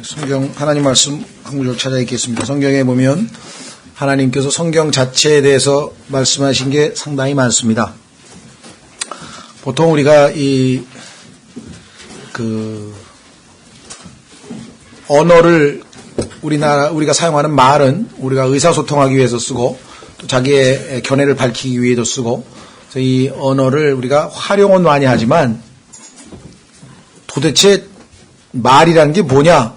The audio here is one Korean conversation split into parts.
성경 하나님 말씀 한 구절 찾아 읽겠습니다. 성경에 보면 하나님께서 성경 자체에 대해서 말씀하신 게 상당히 많습니다. 보통 우리가 언어를 우리가 사용하는 말은 우리가 의사소통하기 위해서 쓰고 또 자기의 견해를 밝히기 위해서 쓰고, 그래서 이 언어를 우리가 활용은 많이 하지만 도대체 말이라는 게 뭐냐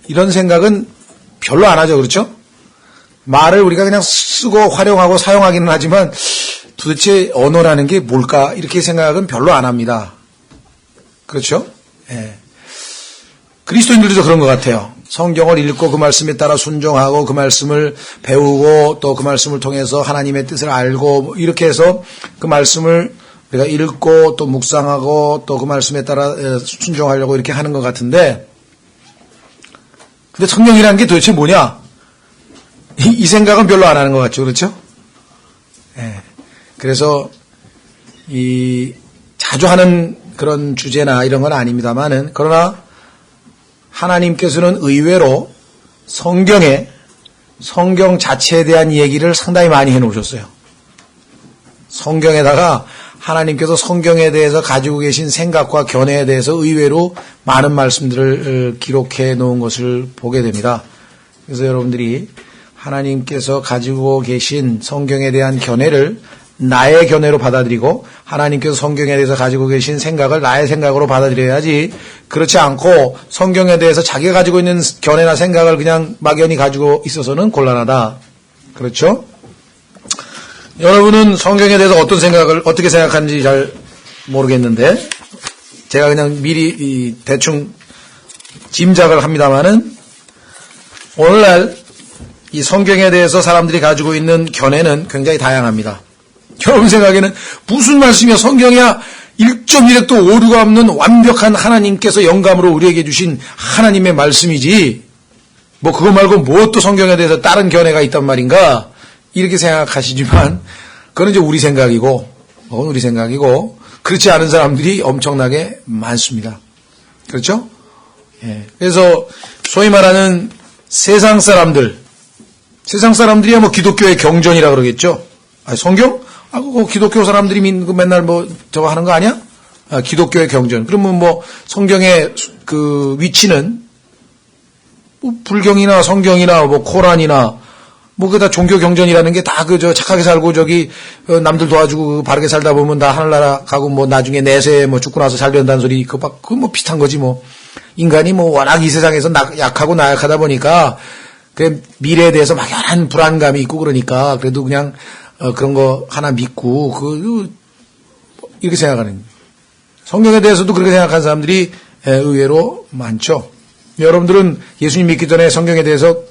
이런 생각은 별로 안 하죠. 그렇죠? 말을 우리가 그냥 쓰고 활용하고 사용하기는 하지만 도대체 언어라는 게 뭘까 이렇게 생각은 별로 안 합니다. 그렇죠? 예. 그리스도인들도 그런 것 같아요. 성경을 읽고 그 말씀에 따라 순종하고 그 말씀을 배우고 또 그 말씀을 통해서 하나님의 뜻을 알고 이렇게 해서 그 말씀을 우리가 읽고 또 묵상하고 또 그 말씀에 따라 순종하려고 이렇게 하는 것 같은데, 근데 성경이라는 게 도대체 뭐냐? 이 생각은 별로 안 하는 것 같죠. 그렇죠? 예. 그래서 자주 하는 그런 주제나 이런 건 아닙니다만은, 그러나 하나님께서는 의외로 성경 자체에 대한 얘기를 상당히 많이 해놓으셨어요. 성경에다가 하나님께서 성경에 대해서 가지고 계신 생각과 견해에 대해서 의외로 많은 말씀들을 기록해 놓은 것을 보게 됩니다. 그래서 여러분들이 하나님께서 가지고 계신 성경에 대한 견해를 나의 견해로 받아들이고 하나님께서 성경에 대해서 가지고 계신 생각을 나의 생각으로 받아들여야지, 그렇지 않고 성경에 대해서 자기가 가지고 있는 견해나 생각을 그냥 막연히 가지고 있어서는 곤란하다. 그렇죠? 여러분은 성경에 대해서 어떻게 생각하는지 잘 모르겠는데, 제가 그냥 미리 대충 짐작을 합니다만은, 오늘날 이 성경에 대해서 사람들이 가지고 있는 견해는 굉장히 다양합니다. 여러분 생각에는 무슨 말씀이야? 성경이야 1.1획도 오류가 없는 완벽한 하나님께서 영감으로 우리에게 주신 하나님의 말씀이지, 뭐 그거 말고 뭐 또 성경에 대해서 다른 견해가 있단 말인가 이렇게 생각하시지만, 그건 이제 우리 생각이고 그렇지 않은 사람들이 엄청나게 많습니다. 그렇죠? 예. 그래서 소위 말하는 세상 사람들이야 뭐 기독교의 경전이라 그러겠죠. 성경? 그거 기독교 사람들이 맨날 뭐 저거 하는 거 아니야? 기독교의 경전. 그러면 뭐 성경의 그 위치는 뭐 불경이나 성경이나 뭐 코란이나 뭐 그 다 종교 경전이라는 게 다 착하게 살고 남들 도와주고 바르게 살다 보면 다 하늘나라 가고 뭐 나중에 내세 뭐 죽고 나서 잘 된다는 소리 그거 뭐 비슷한 거지 뭐. 인간이 뭐 워낙 이 세상에서 약하고 나약하다 보니까 그 미래에 대해서 막연한 불안감이 있고 그러니까 그래도 그냥 그런 거 하나 믿고 이렇게 생각하는, 성경에 대해서도 그렇게 생각하는 사람들이 의외로 많죠. 여러분들은 예수님 믿기 전에 성경에 대해서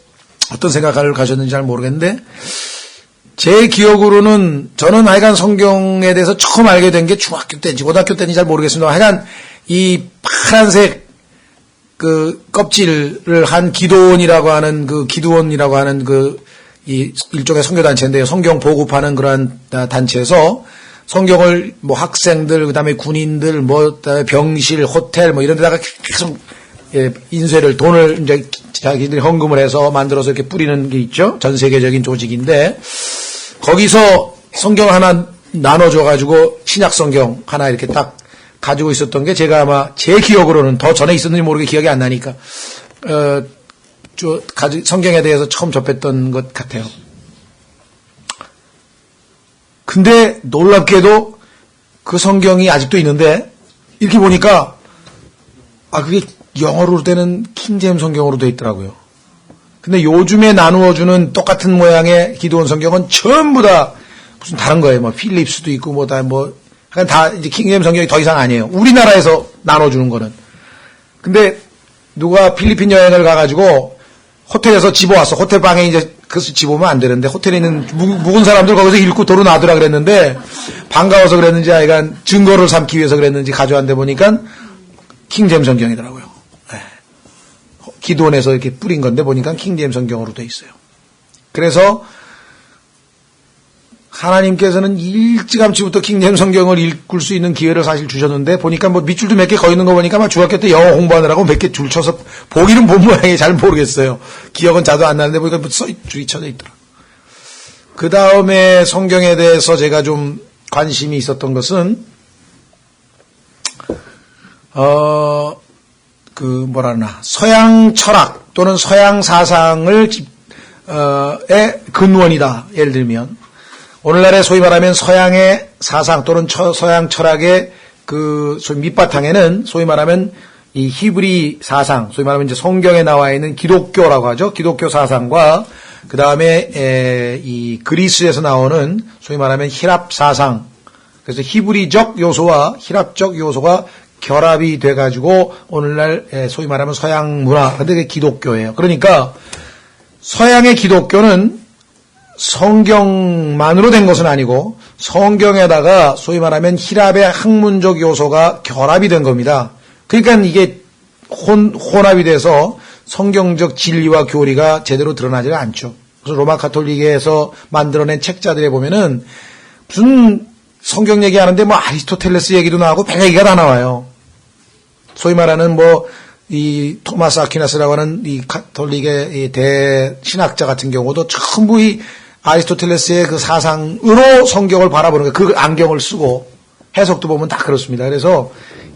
어떤 생각을 가졌는지 잘 모르겠는데, 제 기억으로는 저는 하여간 성경에 대해서 처음 알게 된 게 중학교 때인지 고등학교 때인지 잘 모르겠습니다. 하여간 이 파란색 그 껍질을 한 기도원이라고 하는 이 일종의 선교단체인데요. 성경 보급하는 그러한 단체에서 성경을 뭐 학생들, 그 다음에 군인들, 그다음에 병실, 호텔 뭐 이런 데다가 계속 돈을 이제 자기들이 헌금을 해서 만들어서 이렇게 뿌리는 게 있죠. 전 세계적인 조직인데, 거기서 성경 하나 나눠줘가지고 신약 성경 하나 이렇게 딱 가지고 있었던 게, 제가 아마 제 기억으로는 더 전에 있었는지 모르게 기억이 안 나니까, 성경에 대해서 처음 접했던 것 같아요. 근데 놀랍게도 그 성경이 아직도 있는데, 이렇게 보니까 그게 영어로 되는 킹제임스 성경으로 되어 있더라고요. 근데 요즘에 나누어주는 똑같은 모양의 기도원 성경은 전부 다 무슨 다른 거예요. 뭐 필립스도 있고 다 이제 킹제임스 성경이 더 이상 아니에요. 우리나라에서 나눠주는 거는. 근데 누가 필리핀 여행을 가가지고 호텔에서 집어왔어. 호텔 방에 이제 그것을 집어오면 안 되는데, 호텔에 있는 묵은 사람들 거기서 읽고 도로 놔두라 그랬는데, 반가워서 그랬는지 하여간 증거를 삼기 위해서 그랬는지 가져왔는데 보니까 킹제임스 성경이더라고요. 네. 기도원에서 이렇게 뿌린 건데 보니까 킹제임스 성경으로 돼 있어요. 그래서 하나님께서는 일찌감치부터 킹제임스 성경을 읽을 수 있는 기회를 사실 주셨는데 보니까 뭐 밑줄도 몇 개 거 있는 거 보니까 막 중학교 때 영어 공부하느라고 몇 개 줄 쳐서 보기는 본 모양이 잘 모르겠어요. 기억은 자도 안 나는데 보니까 줄이 쳐져 있더라. 그 다음에 성경에 대해서 제가 좀 관심이 있었던 것은 서양 철학 또는 서양 사상을 의 근원이다. 예를 들면 오늘날의 소위 말하면 서양의 사상 또는 서양 철학의 그 소위 밑바탕에는 소위 말하면 이 히브리 사상, 소위 말하면 이제 성경에 나와 있는 기독교라고 하죠. 기독교 사상과 그 다음에 이 그리스에서 나오는 소위 말하면 히랍 사상, 그래서 히브리적 요소와 히랍적 요소가 결합이 돼가지고 오늘날 소위 말하면 서양 문화, 근데 그게 기독교예요. 그러니까 서양의 기독교는 성경만으로 된 것은 아니고 성경에다가 소위 말하면 히랍의 학문적 요소가 결합이 된 겁니다. 그러니까 이게 혼합이 돼서 성경적 진리와 교리가 제대로 드러나지 않죠. 그래서 로마 가톨릭에서 만들어낸 책자들에 보면은 무슨 성경 얘기하는데 뭐 아리스토텔레스 얘기도 나오고 별 얘기가 다 나와요. 소위 말하는 이 토마스 아퀴나스라고 하는 이 가톨릭의 이 대신학자 같은 경우도 전부 이 아리스토텔레스의 그 사상으로 성경을 바라보는 거예요. 그 안경을 쓰고 해석도 보면 다 그렇습니다. 그래서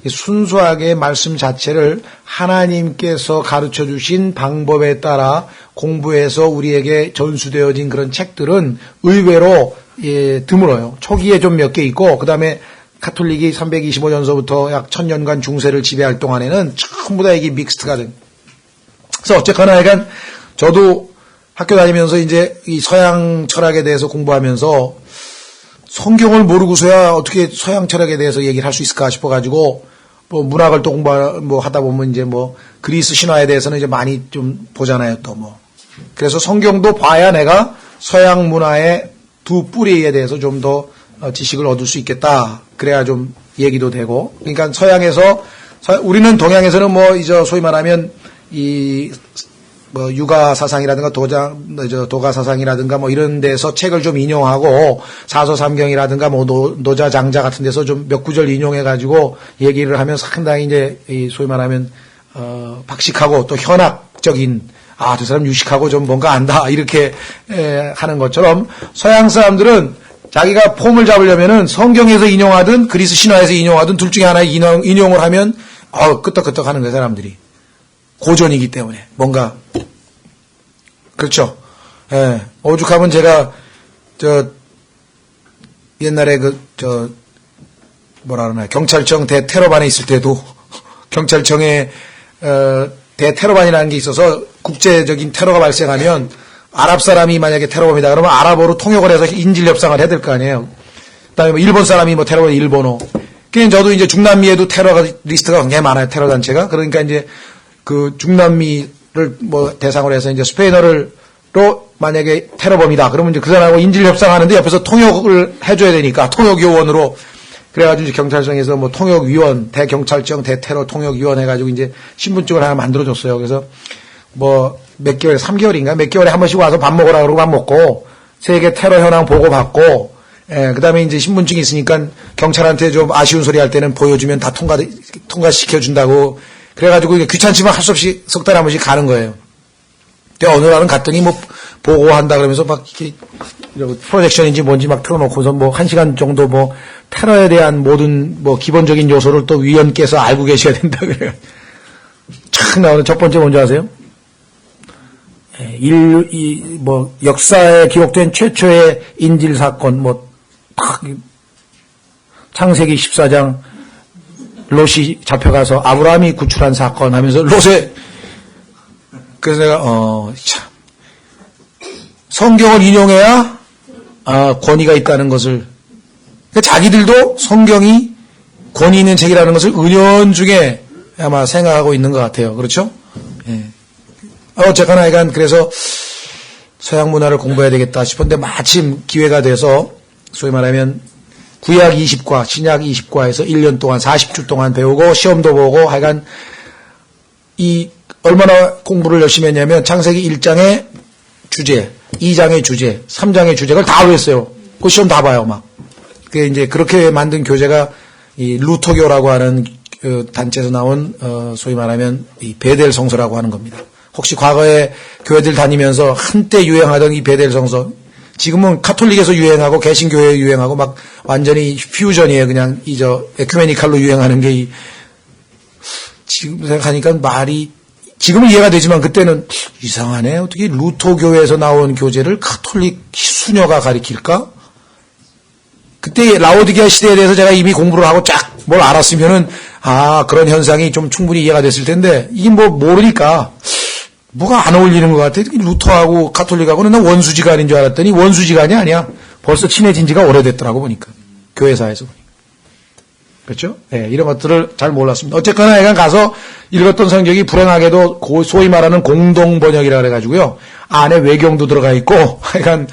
순수하게 말씀 자체를 하나님께서 가르쳐 주신 방법에 따라 공부해서 우리에게 전수되어진 그런 책들은 의외로 드물어요. 초기에 좀 몇 개 있고 그 다음에 가톨릭이 325년서부터 약 1000년간 중세를 지배할 동안에는 전부 다 이게 믹스트가 된. 그래서 어쨌거나 약간 저도 학교 다니면서 이제 이 서양 철학에 대해서 공부하면서 성경을 모르고서야 어떻게 서양 철학에 대해서 얘기를 할 수 있을까 싶어가지고 뭐 문학을 또 하다 보면 이제 그리스 신화에 대해서는 이제 많이 좀 보잖아요 또 그래서 성경도 봐야 내가 서양 문화의 두 뿌리에 대해서 좀 더 지식을 얻을 수 있겠다. 그래야 좀 얘기도 되고. 그러니까 서양에서 우리는 동양에서는 이제 소위 말하면 유가 사상이라든가 도가 사상이라든가 이런 데서 책을 좀 인용하고 사서삼경이라든가 노자 장자 같은 데서 좀 몇 구절 인용해가지고 얘기를 하면 상당히 이제 소위 말하면 박식하고 또 현학적인 저 사람 유식하고 좀 뭔가 안다 이렇게 하는 것처럼 서양 사람들은 자기가 폼을 잡으려면은 성경에서 인용하든 그리스 신화에서 인용하든 둘 중에 하나에 인용을 하면 끄떡끄떡 하는 거예요 사람들이. 고전이기 때문에 뭔가 그렇죠. 오죽하면 제가 옛날에 경찰청 대테러반에 있을 때도 경찰청에 대테러반이라는 게 있어서 국제적인 테러가 발생하면 아랍 사람이 만약에 테러범이다 그러면 아랍어로 통역을 해서 인질 협상을 해야 될 거 아니에요. 그다음에 일본 사람이 테러범이 일본어. 그러니까 저도 이제 중남미에도 테러 리스트가 굉장히 많아요. 테러 단체가. 그러니까 이제 그 중남미를 대상으로 해서 이제 스페인어로 만약에 테러범이다 그러면 이제 그 사람하고 인질 협상하는데 옆에서 통역을 해줘야 되니까 통역요원으로 그래가지고 이제 경찰청에서 통역위원 대경찰청 대테러 통역위원 해가지고 이제 신분증을 하나 만들어줬어요. 그래서 몇 개월, 3개월인가? 몇 개월에 한 번씩 와서 밥 먹으라 그러고 밥 먹고, 세계 테러 현황 보고받고, 그 다음에 이제 신분증이 있으니까 경찰한테 좀 아쉬운 소리 할 때는 보여주면 다 통과시켜준다고. 그래가지고 귀찮지만 할 수 없이 석 달에 한 번씩 가는 거예요. 근데 어느 날은 갔더니 보고한다 그러면서 이렇게 프로젝션인지 뭔지 틀어놓고서 1시간 정도 테러에 대한 모든 기본적인 요소를 또 위원께서 알고 계셔야 된다 그래요. 착 나오는 첫 번째 뭔지 아세요? 역사에 기록된 최초의 인질 사건, 창세기 14장, 롯이 잡혀가서 아브라함이 구출한 사건 하면서 롯에, 그래서 내가, 참, 성경을 인용해야, 권위가 있다는 것을, 그러니까 자기들도 성경이 권위 있는 책이라는 것을 은연중에 아마 생각하고 있는 것 같아요. 그렇죠? 예. 어쨌거나 그래서 서양 문화를 공부해야 되겠다 싶은데 마침 기회가 돼서 소위 말하면 구약 20과 신약 20과에서 1년 동안 40주 동안 배우고 시험도 보고 얼마나 공부를 열심히 했냐면 창세기 1장의 주제, 2장의 주제, 3장의 주제를 다 외웠어요. 그 시험 다 봐요, 막. 그게 이제 그렇게 만든 교재가 이 루터교라고 하는 그 단체에서 나온, 소위 말하면 이 베델 성서라고 하는 겁니다. 혹시 과거에 교회들 다니면서 한때 유행하던 이 베델 성서, 지금은 카톨릭에서 유행하고 개신교회에 유행하고 막 완전히 퓨전이에요. 그냥 에큐메니칼로 유행하는 게 지금 생각하니까 말이 지금은 이해가 되지만 그때는 이상하네. 어떻게 루터교회에서 나온 교재를 카톨릭 수녀가 가리킬까? 그때 라오디게아 시대에 대해서 제가 이미 공부를 하고 쫙 뭘 알았으면은 그런 현상이 좀 충분히 이해가 됐을 텐데 이게 뭐 모르니까 뭐가 안 어울리는 것 같아. 루터하고 카톨릭하고는 나 원수지간인 줄 알았더니 원수지간이 아니야. 벌써 친해진 지가 오래됐더라고 보니까. 교회사에서. 그렇죠? 네, 이런 것들을 잘 몰랐습니다. 어쨌거나 내가 가서 읽었던 성경이 불행하게도 소위 말하는 공동번역이라 그래가지고요. 안에 외경도 들어가 있고 하여간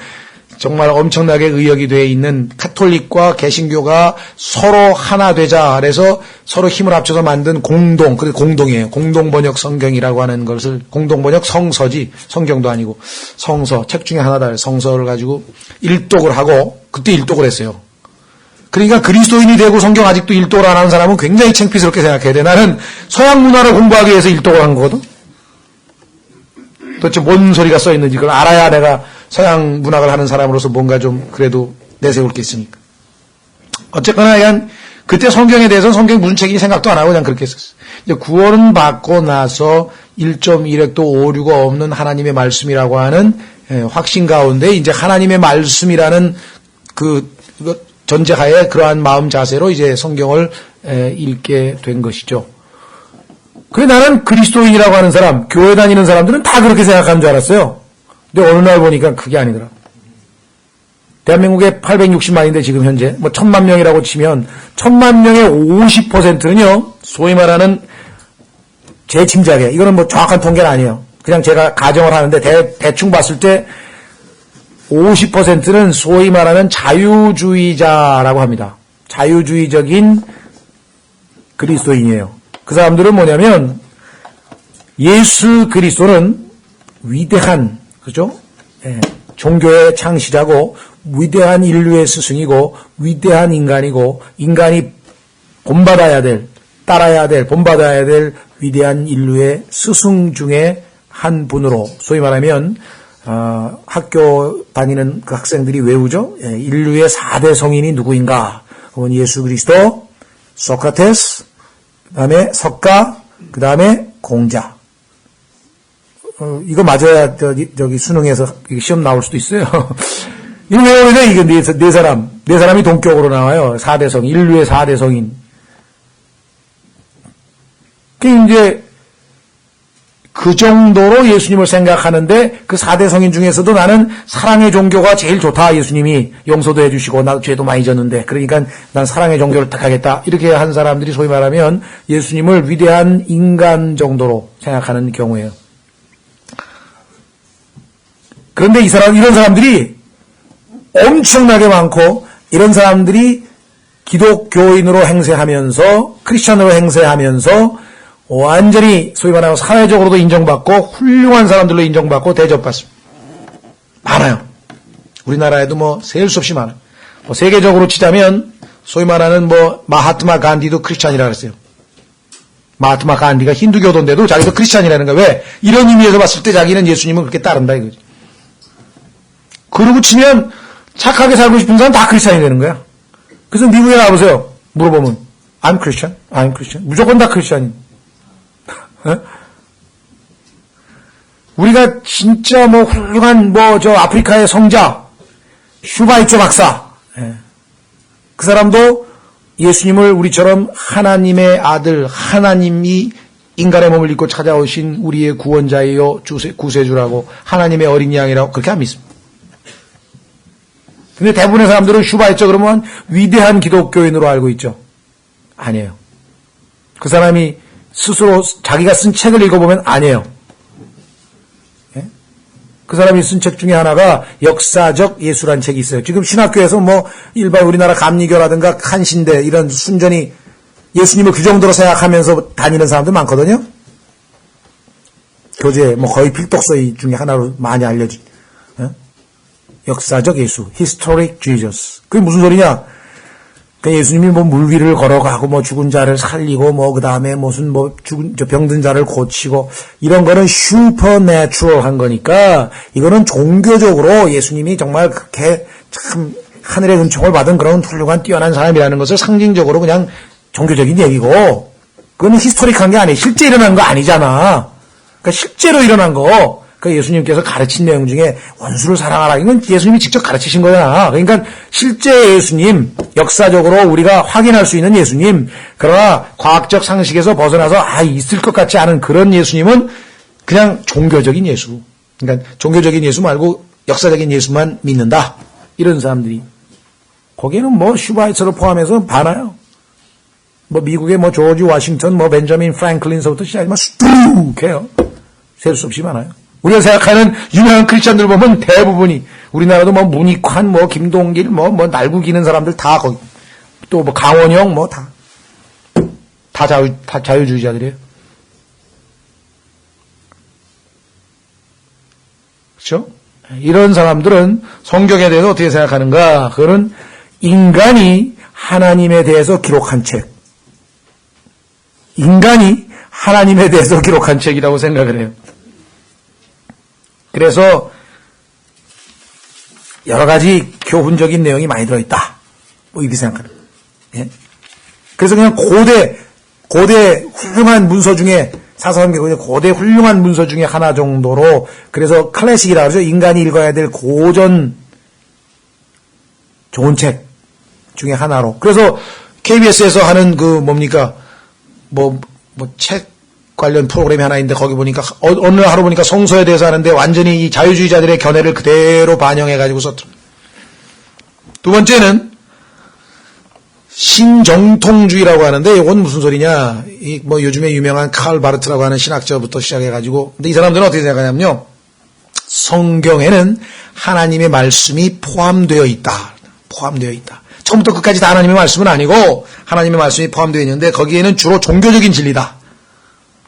정말 엄청나게 의역이 되어 있는 카톨릭과 개신교가 서로 하나 되자 그래서 서로 힘을 합쳐서 만든 그게 공동이에요. 공동번역 성경이라고 하는 것을 공동번역 성서지 성경도 아니고 성서 책 중에 하나다. 성서를 가지고 일독을 하고 그때 일독을 했어요. 그러니까 그리스도인이 되고 성경 아직도 일독을 안 하는 사람은 굉장히 창피스럽게 생각해야 돼. 나는 서양 문화를 공부하기 위해서 일독을 한 거거든. 도대체 뭔 소리가 써 있는지 그걸 알아야 내가 서양 문학을 하는 사람으로서 뭔가 좀 그래도 내세울 게 있으니까. 어쨌거나 그냥 그때 성경에 대해서는 성경이 무슨 책인지 생각도 안 하고 그냥 그렇게 했었어요. 이제 구원은 받고 나서 1.1획도 오류가 없는 하나님의 말씀이라고 하는 확신 가운데 이제 하나님의 말씀이라는 그 전제하에 그러한 마음 자세로 이제 성경을 읽게 된 것이죠. 그래 나는 그리스도인이라고 하는 사람, 교회 다니는 사람들은 다 그렇게 생각하는 줄 알았어요. 근데 어느 날 보니까 그게 아니더라. 대한민국에 860만인데 지금 현재 1000만 명이라고 치면 1000만 명의 50%는요. 소위 말하는 제 짐작에 이거는 정확한 통계는 아니에요. 그냥 제가 가정을 하는데 대충 봤을 때 50%는 소위 말하는 자유주의자라고 합니다. 자유주의적인 그리스도인이에요. 그 사람들은 뭐냐면 예수 그리스도는 위대한 그죠? 종교의 창시자고 위대한 인류의 스승이고 위대한 인간이고 인간이 본받아야 될 따라야 될 본받아야 될 위대한 인류의 스승 중에 한 분으로 소위 말하면 학교 다니는 그 학생들이 외우죠. 인류의 4대 성인이 누구인가? 그건 예수 그리스도, 소크라테스, 그 다음에 석가, 그 다음에 공자. 이거 맞아야 저기 수능에서 시험 나올 수도 있어요. 이거 외워야 돼. 이게 네 사람이 동격으로 나와요. 4대 성, 인류의 4대 성인. 이제 그 정도로 예수님을 생각하는데 그 4대 성인 중에서도 나는 사랑의 종교가 제일 좋다. 예수님이 용서도 해주시고 나도 죄도 많이 졌는데 그러니까 난 사랑의 종교를 택하겠다. 이렇게 한 사람들이 소위 말하면 예수님을 위대한 인간 정도로 생각하는 경우예요. 그런데 이런 사람들이 엄청나게 많고 이런 사람들이 기독교인으로 행세하면서 크리스천으로 행세하면서 완전히 소위 말하면 사회적으로도 인정받고 훌륭한 사람들로 인정받고 대접받습니다. 많아요. 우리나라에도 셀 수 없이 많아요. 세계적으로 치자면 소위 말하는 마하트마 간디도 크리스찬이라고 했어요. 마하트마 간디가 힌두교도인데도 자기도 크리스찬이라는 거야. 왜? 이런 의미에서 봤을 때 자기는 예수님을 그렇게 따른다 이거지. 그러고 치면 착하게 살고 싶은 사람 다 크리스찬이 되는 거야. 그래서 미국에 가보세요. 물어보면 I'm Christian, I'm Christian. 무조건 다 크리스찬이. 우리가 진짜 훌륭한 아프리카의 성자 슈바이처 박사 그 사람도 예수님을 우리처럼 하나님의 아들 하나님이 인간의 몸을 입고 찾아오신 우리의 구원자이요 구세주라고 하나님의 어린 양이라고 그렇게 안 믿습니다. 근데 대부분의 사람들은 슈바이처 그러면 위대한 기독교인으로 알고 있죠. 아니에요. 그 사람이 스스로 자기가 쓴 책을 읽어보면 아니에요. 그 사람이 쓴 책 중에 하나가 역사적 예수란 책이 있어요. 지금 신학교에서 일반 우리나라 감리교라든가 한신대 이런 순전히 예수님을 그 정도로 생각하면서 다니는 사람들 많거든요. 교재 거의 필독서이 중에 하나로 많이 알려진 역사적 예수, historic Jesus. 그게 무슨 소리냐? 그러니까 예수님이 뭐 물 위를 걸어가고 뭐 죽은 자를 살리고 뭐 그다음에 무슨 뭐 병든 자를 고치고 이런 거는 슈퍼내추럴한 거니까 이거는 종교적으로 예수님이 정말 그렇게 참 하늘의 은총을 받은 그런 훌륭한 뛰어난 사람이라는 것을 상징적으로 그냥 종교적인 얘기고 그거는 히스토릭한 게 아니에요. 실제 일어난 거 아니잖아. 그러니까 실제로 일어난 거. 그 예수님께서 가르친 내용 중에 원수를 사랑하라. 이건 예수님이 직접 가르치신 거잖아. 그러니까 실제 예수님, 역사적으로 우리가 확인할 수 있는 예수님, 그러나 과학적 상식에서 벗어나서 있을 것 같지 않은 그런 예수님은 그냥 종교적인 예수. 그러니까 종교적인 예수 말고 역사적인 예수만 믿는다. 이런 사람들이. 거기에는 뭐 슈바이처를 포함해서 많아요. 뭐 미국의 뭐 조지 워싱턴, 뭐 벤저민 프랭클린서부터 시작하지만 수두룩해요. 셀 수 없이 많아요. 우리가 생각하는 유명한 크리스천들 보면 대부분이 우리나라도 뭐 문익환, 뭐 김동길, 뭐 날구 기는 사람들 다 거기 또 뭐 강원영 뭐 다 자유주의자들이에요. 그렇죠? 이런 사람들은 성경에 대해서 어떻게 생각하는가? 그거는 인간이 하나님에 대해서 기록한 책. 인간이 하나님에 대해서 기록한 책이라고 생각을 해요. 그래서 여러 가지 교훈적인 내용이 많이 들어있다. 뭐 이렇게 생각하는 거예요. 예? 그래서 그냥 고대 훌륭한 문서 중에 사서성경의 고대 훌륭한 문서 중에 하나 정도로 그래서 클래식이라 그러죠. 인간이 읽어야 될 고전 좋은 책 중에 하나로. 그래서 KBS에서 하는 그 뭡니까 책 관련 프로그램이 하나 있는데 거기 보니까 어느 하루 보니까 성서에 대해서 하는데 완전히 이 자유주의자들의 견해를 그대로 반영해가지고 썼더라고요. 두 번째는 신정통주의라고 하는데 이건 무슨 소리냐? 뭐 요즘에 유명한 칼 바르트라고 하는 신학자부터 시작해가지고 근데 이 사람들은 어떻게 생각하냐면요. 성경에는 하나님의 말씀이 포함되어 있다. 처음부터 끝까지 다 하나님의 말씀은 아니고 하나님의 말씀이 포함되어 있는데 거기에는 주로 종교적인 진리다.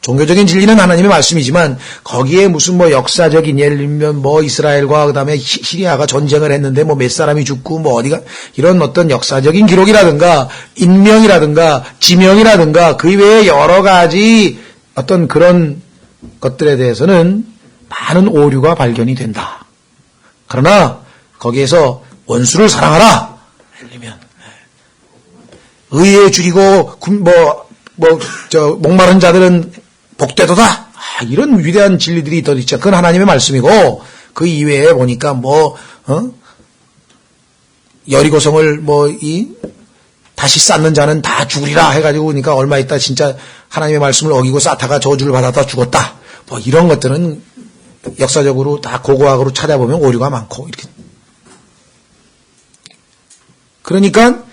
종교적인 진리는 하나님의 말씀이지만 거기에 무슨 뭐 역사적인 예를 들면 뭐 이스라엘과 그다음에 시리아가 전쟁을 했는데 뭐 몇 사람이 죽고 뭐 어디가 이런 어떤 역사적인 기록이라든가 인명이라든가 지명이라든가 그 외에 여러 가지 어떤 그런 것들에 대해서는 많은 오류가 발견이 된다. 그러나 거기에서 원수를 사랑하라. 예를 들면 의에 줄이고 목마른 자들은 복되도다. 이런 위대한 진리들이 더 있죠. 그건 하나님의 말씀이고 그 이외에 보니까 여리고성을 다시 쌓는 자는 다 죽으리라 해가지고 그러니까 얼마 있다 진짜 하나님의 말씀을 어기고 쌓다가 저주를 받았다 죽었다. 뭐 이런 것들은 역사적으로 다 고고학으로 찾아보면 오류가 많고 이렇게. 그러니까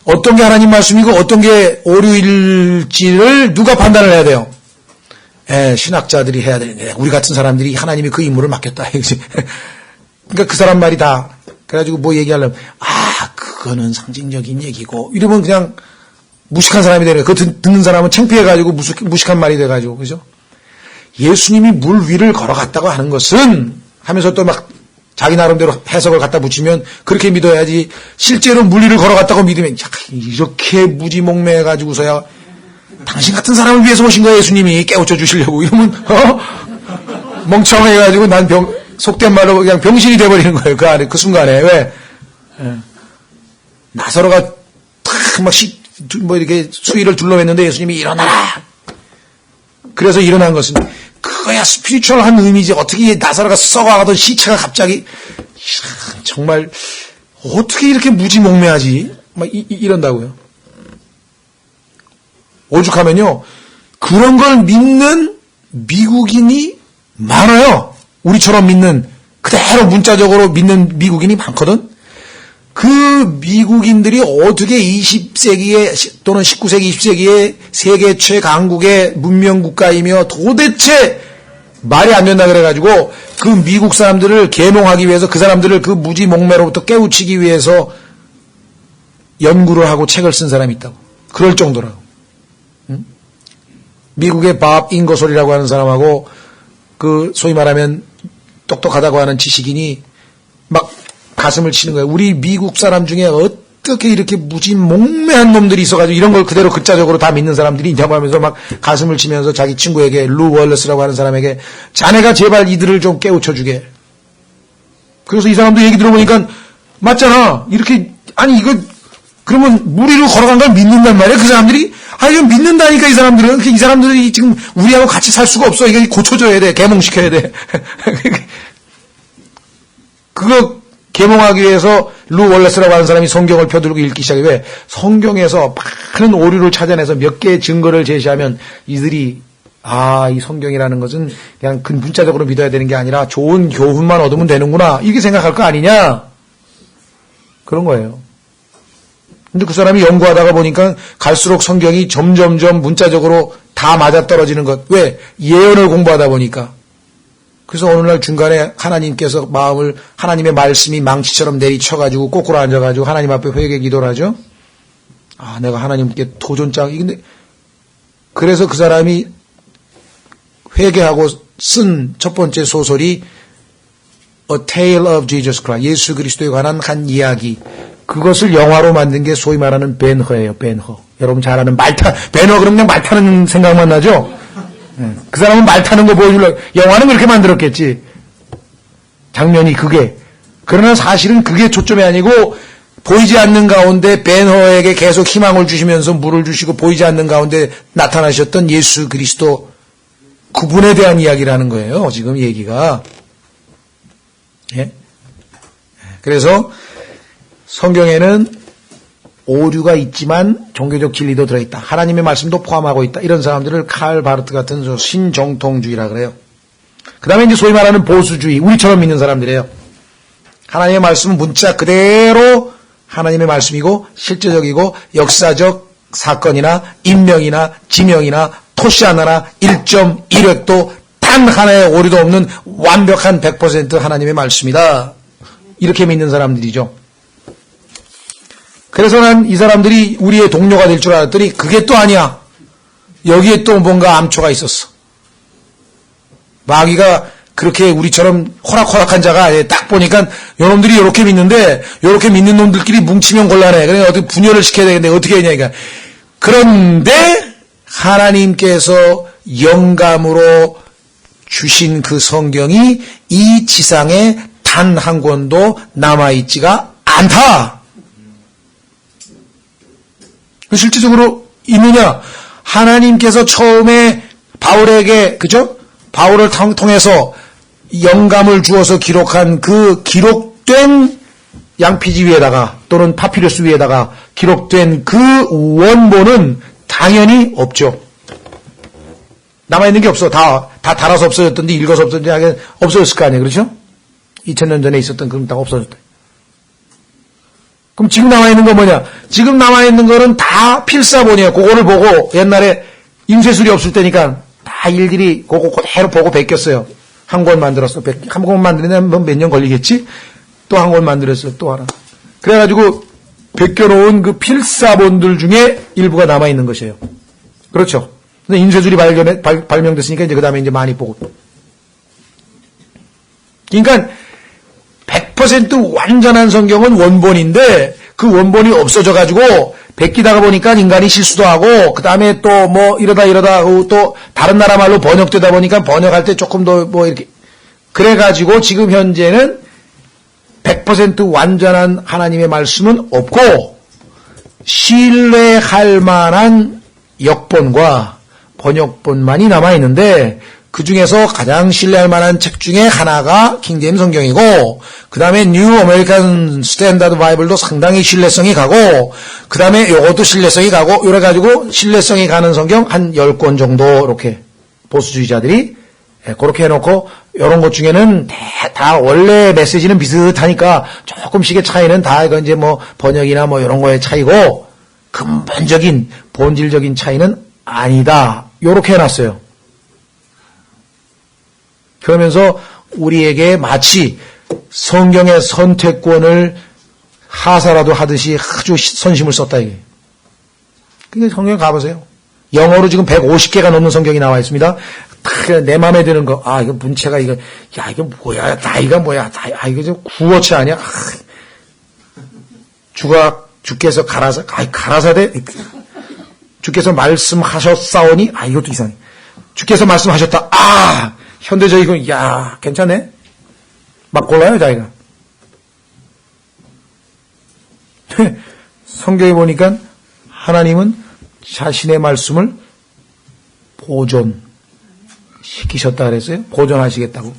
어떤 게 하나님 말씀이고 어떤 게 오류일지를 누가 판단을 해야 돼요? 신학자들이 해야 되는데 우리 같은 사람들이 하나님이 그 임무를 맡겼다. 그러니까 그 사람 말이 다 그래가지고 뭐 얘기하려면 그거는 상징적인 얘기고 이러면 그냥 무식한 사람이 되는 거예요. 그거 듣는 사람은 창피해가지고 무식한 말이 돼가지고 그죠? 예수님이 물 위를 걸어갔다고 하는 것은 하면서 또 막 자기 나름대로 해석을 갖다 붙이면 그렇게 믿어야지 실제로 물 위를 걸어갔다고 믿으면 이렇게 무지몽매해가지고서야 당신 같은 사람을 위해서 오신 거예요. 예수님이 깨우쳐 주시려고 이러면 멍청해가지고 난 속된 말로 그냥 병신이 돼버리는 거예요. 그 순간에 왜 나사로가 막 이렇게 수위를 둘러맸는데 예수님이 일어나라. 그래서 일어난 것은 그거야 스피리추얼한 의미지. 어떻게 나사로가 썩어가던 시체가 갑자기 정말 어떻게 이렇게 무지몽매하지? 막 이런다고요. 오죽하면요. 그런 걸 믿는 미국인이 많아요. 우리처럼 믿는 그대로 문자적으로 믿는 미국인이 많거든. 그 미국인들이 어떻게 20세기에 또는 19세기, 20세기에 세계 최강국의 문명국가이며 도대체 말이 안 된다 그래가지고 그 미국 사람들을 계몽하기 위해서 그 사람들을 그 무지몽매로부터 깨우치기 위해서 연구를 하고 책을 쓴 사람이 있다고. 그럴 정도라고. 미국의 밥 잉거솔이라고 하는 사람하고 그 소위 말하면 똑똑하다고 하는 지식인이 막 가슴을 치는 거예요. 우리 미국 사람 중에 어떻게 이렇게 무지 몽매한 놈들이 있어가지고 이런 걸 그대로 글자적으로 다 믿는 사람들이 있냐고 하면서 막 가슴을 치면서 자기 친구에게, 루 월러스라고 하는 사람에게, 자네가 제발 이들을 좀 깨우쳐주게. 그래서 이 사람도 얘기 들어보니까 맞잖아. 이렇게, 아니 이거 그러면 무리로 걸어간 걸 믿는단 말이야. 그 사람들이. 이거 믿는다니까 이 사람들은. 이 사람들이 지금 우리하고 같이 살 수가 없어. 이거 고쳐줘야 돼. 개몽시켜야 돼. 그거 개몽하기 위해서 루 월러스라고 하는 사람이 성경을 펴들고 읽기 시작해. 왜? 성경에서 많은 오류를 찾아내서 몇 개의 증거를 제시하면 이들이 이 성경이라는 것은 그냥 그 문자적으로 믿어야 되는 게 아니라 좋은 교훈만 얻으면 되는구나. 이렇게 생각할 거 아니냐? 그런 거예요. 근데 그 사람이 연구하다가 보니까 갈수록 성경이 점점점 문자적으로 다 맞아떨어지는 것. 왜? 예언을 공부하다 보니까. 그래서 어느 날 중간에 하나님께서 하나님의 말씀이 망치처럼 내리쳐가지고 거꾸로 앉아가지고 하나님 앞에 회개 기도를 하죠. 내가 하나님께 근데 그래서 그 사람이 회개하고 쓴 첫 번째 소설이 A Tale of Jesus Christ, 예수 그리스도에 관한 한 이야기. 그것을 영화로 만든 게 소위 말하는 벤허예요. 벤허. 여러분 잘 아는 벤허 그러면 그냥 말 타는 생각만 나죠? 그 사람은 말 타는 거 보여주려고. 영화는 그렇게 만들었겠지. 장면이 그게. 그러나 사실은 그게 초점이 아니고 보이지 않는 가운데 벤허에게 계속 희망을 주시면서 물을 주시고 보이지 않는 가운데 나타나셨던 예수 그리스도, 그분에 대한 이야기라는 거예요. 지금 얘기가. 예? 그래서 성경에는 오류가 있지만 종교적 진리도 들어있다. 하나님의 말씀도 포함하고 있다. 이런 사람들을 칼 바르트 같은 신정통주의라 그래요. 그 다음에 이제 소위 말하는 보수주의, 우리처럼 믿는 사람들이에요. 하나님의 말씀은 문자 그대로 하나님의 말씀이고 실제적이고 역사적 사건이나 인명이나 지명이나 토시 하나나 1.1획도 단 하나의 오류도 없는 완벽한 100% 하나님의 말씀이다. 이렇게 믿는 사람들이죠. 그래서 난 이 사람들이 우리의 동료가 될 줄 알았더니 그게 또 아니야. 여기에 또 뭔가 암초가 있었어. 마귀가 그렇게 우리처럼 호락호락한 자가 아니에요. 딱 보니까 여러분들이 이렇게 믿는데 이렇게 믿는 놈들끼리 뭉치면 곤란해. 그래 어떻게 분열을 시켜야 되겠는데 어떻게 했냐. 그러니까. 그런데 하나님께서 영감으로 주신 그 성경이 이 지상에 단 한 권도 남아있지가 않다. 실질적으로 있느냐? 하나님께서 처음에 바울에게, 그죠? 바울을 통해서 영감을 주어서 기록한 그 기록된 양피지 위에다가 또는 파피루스 위에다가 기록된 그 원본은 당연히 없죠. 남아있는 게 없어. 다 달아서 없어졌던데 읽어서 없어졌던데 없어졌을 거 아니에요. 그렇죠? 2000년 전에 있었던 그럼 다 없어졌다. 그럼 지금 남아있는 건 뭐냐? 지금 남아있는 거는 다 필사본이에요. 그거를 보고 옛날에 인쇄술이 없을 때니까 다 일일이 그거 그대로 보고 베꼈어요. 한 권 만들었어. 한 권 만드는데 몇 년 걸리겠지? 또 한 권 만들었어요. 또 하나. 그래가지고 베껴놓은 그 필사본들 중에 일부가 남아있는 것이에요. 그렇죠? 근데 인쇄술이 발명됐으니까 이제 그 다음에 이제 많이 보고. 그러니까 100% 완전한 성경은 원본인데 그 원본이 없어져가지고 베끼다가 보니까 인간이 실수도 하고 그 다음에 또 뭐 이러다 또 다른 나라 말로 번역되다 보니까 번역할 때 조금 더 뭐 이렇게 그래가지고 지금 현재는 100% 완전한 하나님의 말씀은 없고 신뢰할 만한 역본과 번역본만이 남아있는데 그 중에서 가장 신뢰할 만한 책 중에 하나가 킹제임스 성경이고 그 다음에 뉴 아메리칸 스탠다드 바이블도 상당히 신뢰성이 가고 그 다음에 요것도 신뢰성이 가고 이래가지고 신뢰성이 가는 성경 한 10권 정도 이렇게 보수주의자들이 그렇게 해놓고 이런 것 중에는 다 원래 메시지는 비슷하니까 조금씩의 차이는 다 이건 이제 뭐 번역이나 뭐 이런 거의 차이고 근본적인 본질적인 차이는 아니다. 요렇게 해놨어요. 그러면서 우리에게 마치 성경의 선택권을 하사라도 하듯이 아주 선심을 썼다 이게. 그게 성경 가보세요. 영어로 지금 150개가 넘는 성경이 나와 있습니다. 내 마음에 드는 거, 이거 문체가 이거, 이거 뭐야, 나이가 뭐야, 이거 좀 구어체 아니야? 주께서 가라사대? 주께서 말씀하셨사오니? 이것도 이상해. 주께서 말씀하셨다. 현대적이고, 괜찮네? 막 골라요, 자기가. 성경에 보니까 하나님은 자신의 말씀을 보존시키셨다 그랬어요. 보존하시겠다고.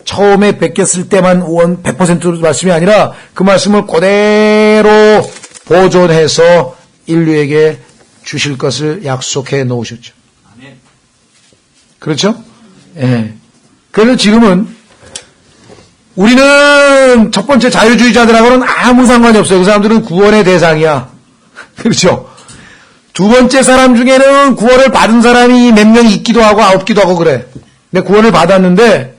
처음에 뺏겼을 때만 100% 말씀이 아니라 그 말씀을 그대로 보존해서 인류에게 주실 것을 약속해 놓으셨죠. 그렇죠? 예. 그래서 지금은 우리는 첫 번째 자유주의자들하고는 아무 상관이 없어요. 그 사람들은 구원의 대상이야. 그렇죠? 두 번째 사람 중에는 구원을 받은 사람이 몇 명 있기도 하고 없기도 하고 그래. 근데 구원을 받았는데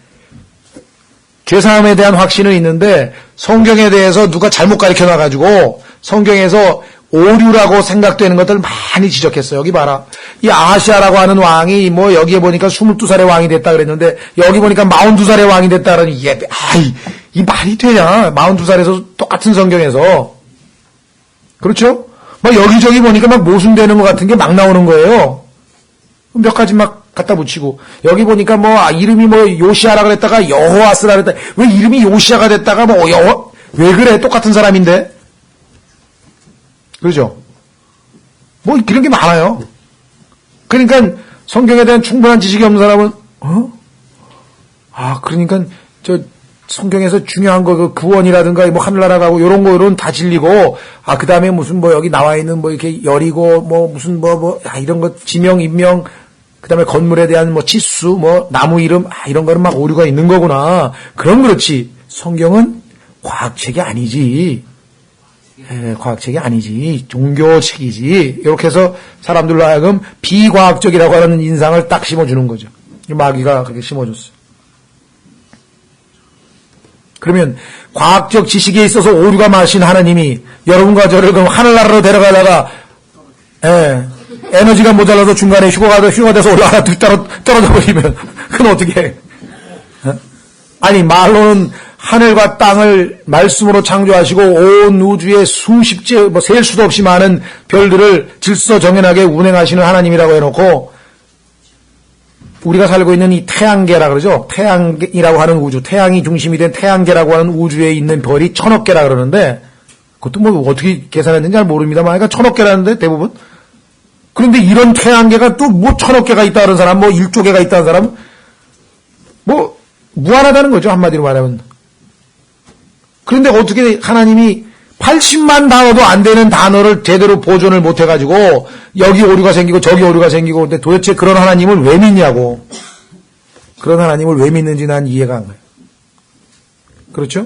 죄사함에 대한 확신은 있는데 성경에 대해서 누가 잘못 가르쳐 놔가지고 성경에서 오류라고 생각되는 것들 많이 지적했어요. 여기 봐라. 이 아하시아라고 하는 왕이 여기에 보니까 22살의 왕이 됐다 그랬는데 여기 보니까 42살의 왕이 됐다 그러니 이 말이 되냐. 42살에서 똑같은 성경에서. 그렇죠? 여기저기 보니까 모순되는 것 같은 게 막 나오는 거예요. 몇 가지 막 갖다 붙이고 여기 보니까 이름이 요시아라 그랬다가 여호아스라 그랬다. 왜 이름이 요시아가 됐다가 왜 그래? 똑같은 사람인데. 그렇죠? 그런 게 많아요. 그러니까 성경에 대한 충분한 지식이 없는 사람은 그러니까 성경에서 중요한 거 구원이라든가 하늘나라 가고 이런 다 진리고 그다음에 여기 나와 있는 이렇게 열이고 이런 거 지명 인명 그다음에 건물에 대한 치수 나무 이름 이런 거는 막 오류가 있는 거구나. 그럼 그렇지. 성경은 과학책이 아니지. 과학책이 아니지. 종교책이지. 이렇게 해서 사람들로 하여금 비과학적이라고 하는 인상을 딱 심어주는 거죠. 마귀가 그렇게 심어줬어요. 그러면 과학적 지식에 있어서 오류가 많으신 하나님이 여러분과 저를 그럼 하늘나라로 데려가다가 에너지가 모자라서 중간에 휴가가 돼서 올라가다 떨어져 버리면 그건 어떻게 해? 아니 말로는 하늘과 땅을 말씀으로 창조하시고 온 우주에 수십째 셀 수도 없이 많은 별들을 질서 정연하게 운행하시는 하나님이라고 해놓고 우리가 살고 있는 이 태양계라 그러죠. 태양이라고 하는 우주, 태양이 중심이 된 태양계라고 하는 우주에 있는 별이 1000억 개라 그러는데 그것도 어떻게 계산했는지 잘 모릅니다만 그러니까 1000억 개라는데 대부분. 그런데 이런 태양계가 또 1000억 개가 있다는 사람, 1조 개가 있다는 사람 무한하다는 거죠. 한마디로 말하면. 그런데 어떻게 하나님이 80만 단어도 안 되는 단어를 제대로 보존을 못 해가지고 여기 오류가 생기고 저기 오류가 생기고 근데 도대체 그런 하나님을 왜 믿냐고. 그런 하나님을 왜 믿는지 난 이해가 안 가요. 그렇죠?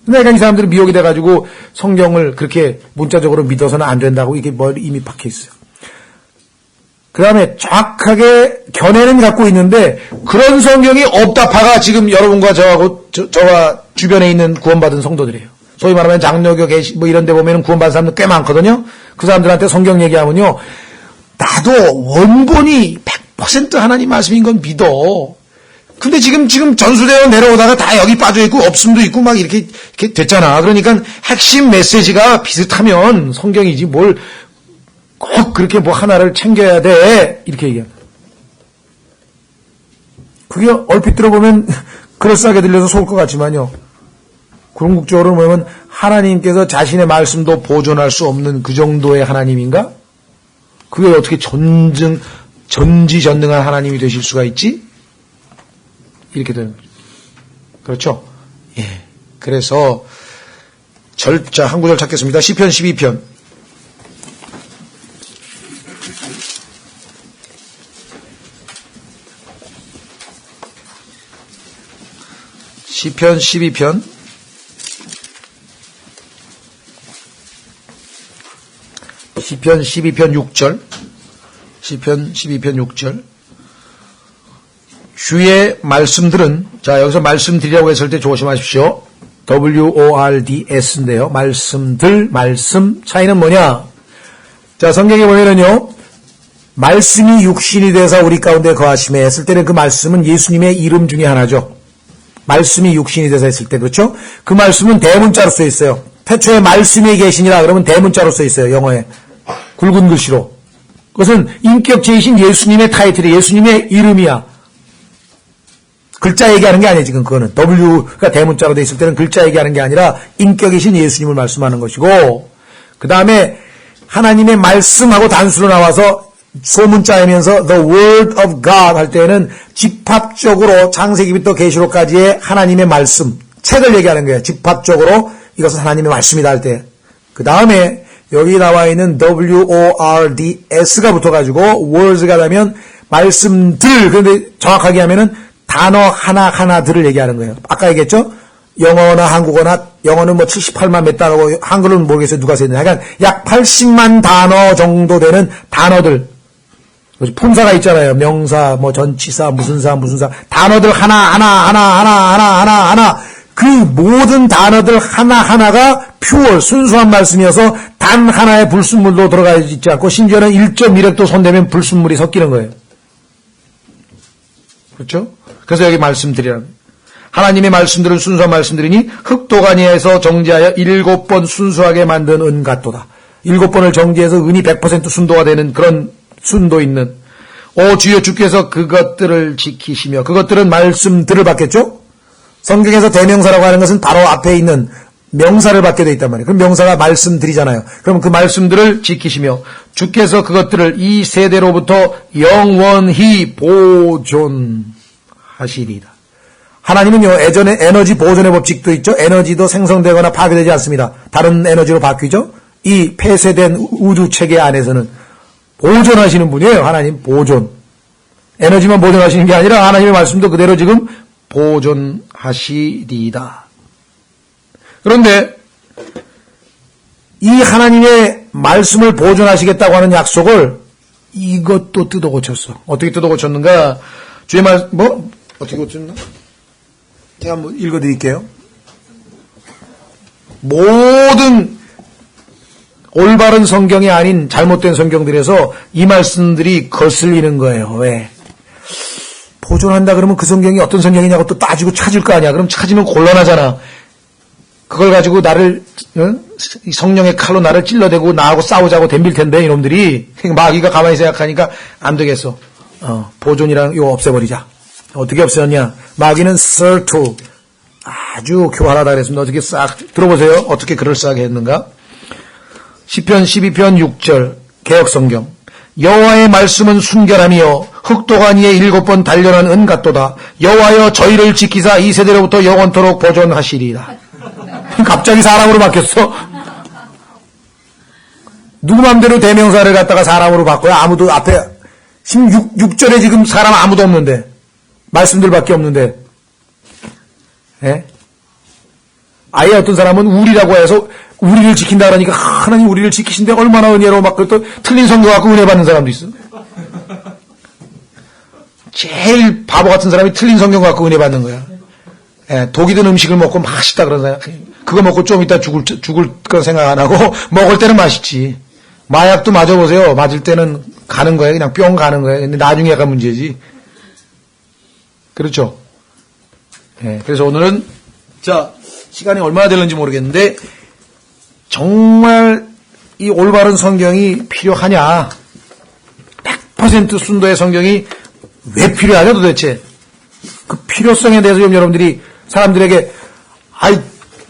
근데 이 사람들이 미혹이 돼가지고 성경을 그렇게 문자적으로 믿어서는 안 된다고 이게 이미 박혀 있어요. 그 다음에 정확하게 견해는 갖고 있는데 그런 성경이 없다파가 지금 여러분과 저와 주변에 있는 구원받은 성도들이에요. 소위 말하면 장로교 이런 데 보면 구원받은 사람들 꽤 많거든요. 그 사람들한테 성경 얘기하면요. 나도 원본이 100% 하나님 말씀인 건 믿어. 근데 지금 전수대원 내려오다가 다 여기 빠져있고 없음도 있고 막 이렇게 됐잖아. 그러니까 핵심 메시지가 비슷하면 성경이지 뭘 꼭 그렇게 하나를 챙겨야 돼. 이렇게 얘기합니다. 그게 얼핏 들어보면 그럴싸하게 들려서 속을 것 같지만요. 궁극적으로 보면 하나님께서 자신의 말씀도 보존할 수 없는 그 정도의 하나님인가? 그게 어떻게 전지전능한 하나님이 되실 수가 있지? 이렇게 되는 거죠. 그렇죠? 예. 그래서 한 구절 찾겠습니다. 시편 12편. 시편 12편. 시편 12편 6절. 시편 12편 6절. 주의 말씀들은, 자, 여기서 말씀드리라고 했을 때 조심하십시오. WORDS인데요. 말씀들, 말씀. 차이는 뭐냐? 자, 성경에 보면은요, 말씀이 육신이 돼서 우리 가운데 거하심에 했을 때는 그 말씀은 예수님의 이름 중에 하나죠. 말씀이 육신이 돼서 했을 때, 그렇죠? 그 말씀은 대문자로 쓰여 있어요. 태초에 말씀이 계시니라 그러면 대문자로 써 있어요. 영어에. 굵은 글씨로. 그것은 인격체이신 예수님의 타이틀이 예수님의 이름이야. 글자 얘기하는 게 아니에요. 지금 그거는. W가 대문자로 돼 있을 때는 글자 얘기하는 게 아니라 인격이신 예수님을 말씀하는 것이고 그 다음에 하나님의 말씀하고 단수로 나와서 소문자이면서 The Word of God 할 때는 집합적으로 창세기부터 계시록까지의 하나님의 말씀, 책을 얘기하는 거예요. 집합적으로 이것은 하나님의 말씀이다 할 때. 그 다음에 여기 나와 있는 WORDS가 붙어가지고 words가 되면 말씀들, 그런데 정확하게 하면은 단어 하나하나들을 얘기하는 거예요. 아까 얘기했죠? 영어나 한국어나 영어는 뭐 78만 몇 단어고 한글은 모르겠어요. 누가 썼는지. 하여간 약 80만 단어 정도 되는 단어들. 품사가 있잖아요. 명사, 뭐 전치사, 무슨 사. 단어들 하나. 그 모든 단어들 하나하나가 퓨어, 순수한 말씀이어서 단 하나의 불순물도 들어가 있지 않고 심지어는 1.1획도 손대면 불순물이 섞이는 거예요. 그렇죠? 그래서 여기 말씀드리라는 하나님의 말씀들은 순수한 말씀들이니 흑도가니에서 정지하여 7번 순수하게 만든 은갓도다. 7번을 정지해서 은이 100% 순도가 되는 그런 순도 있는 오 주여 주께서 그것들을 지키시며 그것들은 말씀들을 받겠죠? 성경에서 대명사라고 하는 것은 바로 앞에 있는 명사를 받게 돼 있단 말이에요. 그럼 명사가 말씀들이잖아요. 그럼 그 말씀들을 지키시며 주께서 그것들을 이 세대로부터 영원히 보존하시리이다. 하나님은요, 예전에 에너지 보존의 법칙도 있죠. 에너지도 생성되거나 파괴되지 않습니다. 다른 에너지로 바뀌죠. 이 폐쇄된 우주 체계 안에서는 보존하시는 분이에요. 하나님 보존. 에너지만 보존하시는 게 아니라 하나님의 말씀도 그대로 지금 보존하시리이다. 그런데 이 하나님의 말씀을 보존하시겠다고 하는 약속을 이것도 뜯어 고쳤어. 어떻게 뜯어 고쳤는가? 주의 말, 어떻게 고쳤나? 제가 한번 읽어 드릴게요. 모든 올바른 성경이 아닌 잘못된 성경들에서 이 말씀들이 거슬리는 거예요. 왜? 보존한다 그러면 그 성경이 어떤 성경이냐고 또 따지고 찾을 거 아니야. 그럼 찾으면 곤란하잖아. 그걸 가지고 나를 성령의 칼로 나를 찔러대고 나하고 싸우자고 덤빌 텐데 이놈들이 마귀가 가만히 생각하니까 안 되겠어. 보존이랑 이거 없애버리자. 어떻게 없애냐? 마귀는 certain 아주 교활하다 그랬습니다. 어떻게 싹 들어보세요. 어떻게 그럴싸하게 했는가? 시편 12편 6절 개역성경 여호와의 말씀은 순결하며 흑도가니에 7번 단련한 은갓도다. 여호와여 저희를 지키사 이 세대로부터 영원토록 보존하시리이다. 갑자기 사람으로 바뀌었어. 누구 맘대로 대명사를 갖다가 사람으로 바꿔요? 아무도 앞에 16절에 지금 사람 아무도 없는데 말씀들밖에 없는데 예? 아예 어떤 사람은 우리라고 해서 우리를 지킨다 그러니까 하나님 우리를 지키신데 얼마나 은혜로 막 또 틀린 성경 갖고 은혜 받는 사람도 있어. 제일 바보 같은 사람이 틀린 성경 갖고 은혜 받는 거야. 예, 독이 든 음식을 먹고 맛있다 그런 사람. 그거 먹고 좀 이따 죽을 거 생각 안 하고 먹을 때는 맛있지. 마약도 맞아보세요. 맞을 때는 가는 거예요. 그냥 뿅 가는 거예요. 근데 나중에가 문제지. 그렇죠? 예, 그래서 오늘은 자 시간이 얼마나 되는지 모르겠는데 정말 이 올바른 성경이 필요하냐? 100% 순도의 성경이 왜 필요하냐 도대체? 그 필요성에 대해서 좀 여러분들이 사람들에게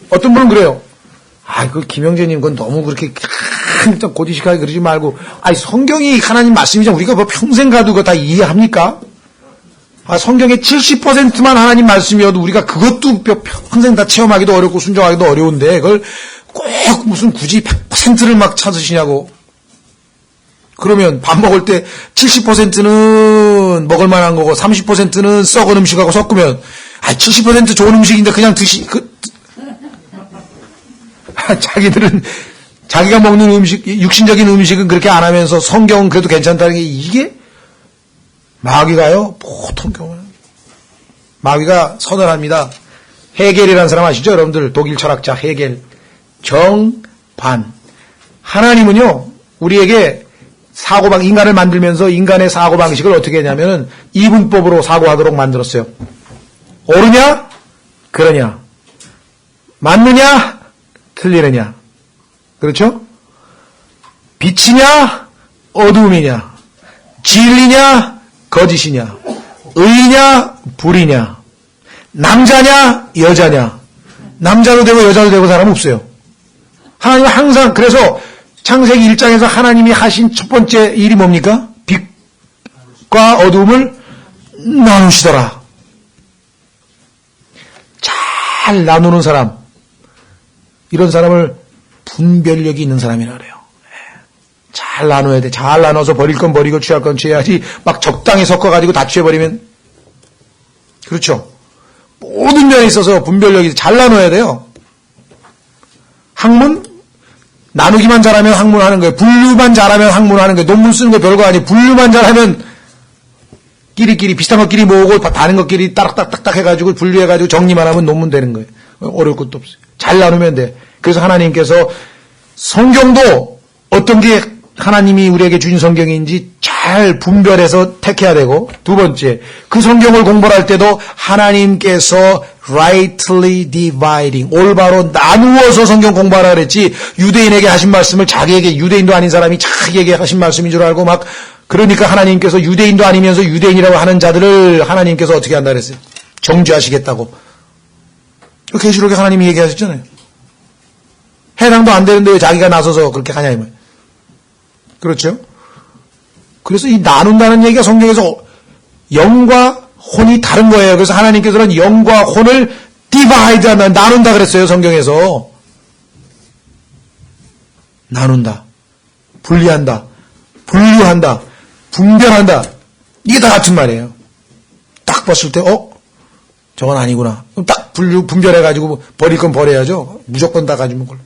어떤 분은 그래요. 그 김영재님 그건 너무 그렇게 고지식하게 그러지 말고 성경이 하나님 말씀이잖아. 우리가 뭐 평생 가도 그거 다 이해합니까? 성경의 70%만 하나님 말씀이어도 우리가 그것도 평생 다 체험하기도 어렵고 순종하기도 어려운데 그걸 꼭 무슨 굳이 100%를 막 찾으시냐고. 그러면 밥 먹을 때 70%는 먹을 만한 거고 30%는 썩은 음식하고 섞으면 70% 좋은 음식인데 그냥 자기들은 자기가 먹는 음식 육신적인 음식은 그렇게 안 하면서 성경은 그래도 괜찮다는 게 이게 마귀가요 보통 경우는 마귀가 선언합니다. 헤겔이라는 사람 아시죠? 여러분들 독일 철학자 헤겔 정반 하나님은요 우리에게 인간을 만들면서 인간의 사고방식을 어떻게 했냐면은 이분법으로 사고하도록 만들었어요. 옳으냐? 그러냐? 맞느냐? 틀리느냐? 그렇죠? 빛이냐? 어두움이냐? 진리냐? 거짓이냐? 의냐? 불이냐? 남자냐? 여자냐? 남자도 되고 여자도 되고 사람 없어요. 하나님은 항상 그래서 창세기 1장에서 하나님이 하신 첫 번째 일이 뭡니까? 빛과 어두움을 나누시더라. 잘 나누는 사람, 이런 사람을 분별력이 있는 사람이라 그래요. 잘 나눠야 돼. 잘 나눠서 버릴 건 버리고 취할 건 취해야지 막 적당히 섞어가지고 다 취해버리면, 그렇죠. 모든 면에 있어서 분별력이 잘 나눠야 돼요. 학문 나누기만 잘하면 학문하는 거예요. 분류만 잘하면 학문하는 거예요. 논문 쓰는 거 별거 아니에요. 분류만 잘하면 끼리끼리 비슷한 것끼리 모으고 다른 것끼리 따락딱딱 해가지고 분류해가지고 정리만 하면 논문 되는 거예요. 어려울 것도 없어요. 잘 나누면 돼. 그래서 하나님께서 성경도 어떤 게 하나님이 우리에게 주신 성경인지 잘 분별해서 택해야 되고, 두 번째, 그 성경을 공부할 때도 하나님께서 rightly dividing, 올바로 나누어서 성경 공부하라 그랬지, 유대인에게 하신 말씀을 자기에게, 유대인도 아닌 사람이 자기에게 하신 말씀인 줄 알고 막, 그러니까 하나님께서 유대인도 아니면서 유대인이라고 하는 자들을 하나님께서 어떻게 한다 그랬어요? 정죄하시겠다고. 계시록에 하나님이 얘기하셨잖아요. 해당도 안 되는데 왜 자기가 나서서 그렇게 하냐 이 말. 그렇죠? 그래서 이 나눈다는 얘기가 성경에서 영과 혼이 다른 거예요. 그래서 하나님께서는 영과 혼을 디바이드 한다, 나눈다 그랬어요. 성경에서. 나눈다, 분리한다, 분류한다, 분별한다. 이게 다 같은 말이에요. 딱 봤을 때 저건 아니구나. 그럼 딱 분별해가지고 버릴 건 버려야죠. 무조건 다 가지면 걸려.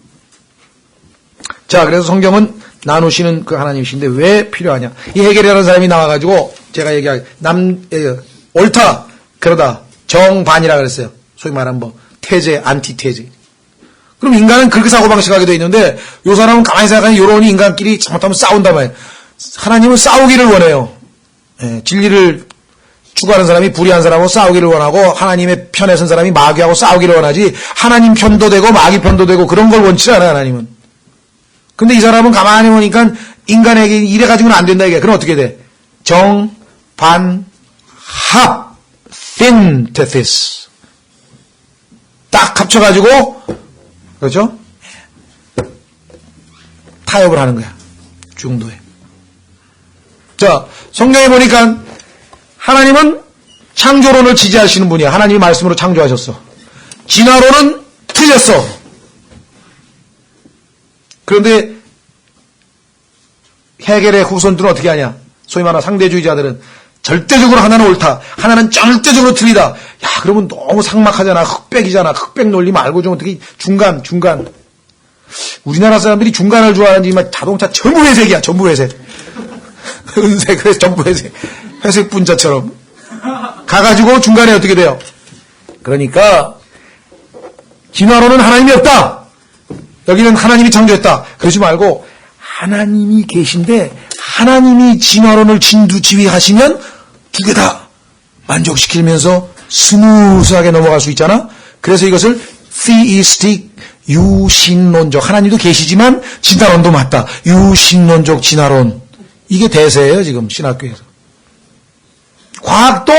자, 그래서 성경은 나누시는 그 하나님이신데 왜 필요하냐. 이 해겔이라는 사람이 나와가지고 제가 얘기하기 옳다 그러다 정반이라 그랬어요. 소위 말하면 뭐 태제 안티태제. 그럼 인간은 그렇게 사고방식하게 돼 있는데 요 사람은 가만히 생각하면 요런이 인간끼리 잘못하면 싸운단 말이에요. 하나님은 싸우기를 원해요. 진리를 추구하는 사람이 불의한 사람하고 싸우기를 원하고 하나님의 편에 선 사람이 마귀하고 싸우기를 원하지, 하나님 편도 되고 마귀 편도 되고 그런 걸 원치 않아요. 하나님은. 근데 이 사람은 가만히 보니까 인간에게 이래가지고는 안 된다 이게. 그럼 어떻게 돼? 정, 반, 합, synthesis. 딱 합쳐가지고, 그렇죠? 타협을 하는 거야. 중도에. 자, 성경에 보니까 하나님은 창조론을 지지하시는 분이야. 하나님이 말씀으로 창조하셨어. 진화론은 틀렸어. 그런데 해겔의 후손들은 어떻게 하냐? 소위 말하는 상대주의자들은 절대적으로 하나는 옳다, 하나는 절대적으로 틀리다. 야, 그러면 너무 삭막하잖아. 흑백이잖아. 흑백 논리 말고 좀 어떻게 중간. 우리나라 사람들이 중간을 좋아하는지 자동차 전부 회색이야. 전부 회색. 은색, 그래서 전부 회색. 회색 분자처럼. 가가지고 중간에 어떻게 돼요? 그러니까 진화론은 하나님이 없다. 여기는 하나님이 창조했다. 그러지 말고 하나님이 계신데 하나님이 진화론을 진두지휘하시면 두 개 다 만족시키면서 스무스하게 넘어갈 수 있잖아. 그래서 이것을 theistic 유신론적, 하나님도 계시지만 진화론도 맞다. 유신론적 진화론. 이게 대세예요. 지금 신학교에서. 과학도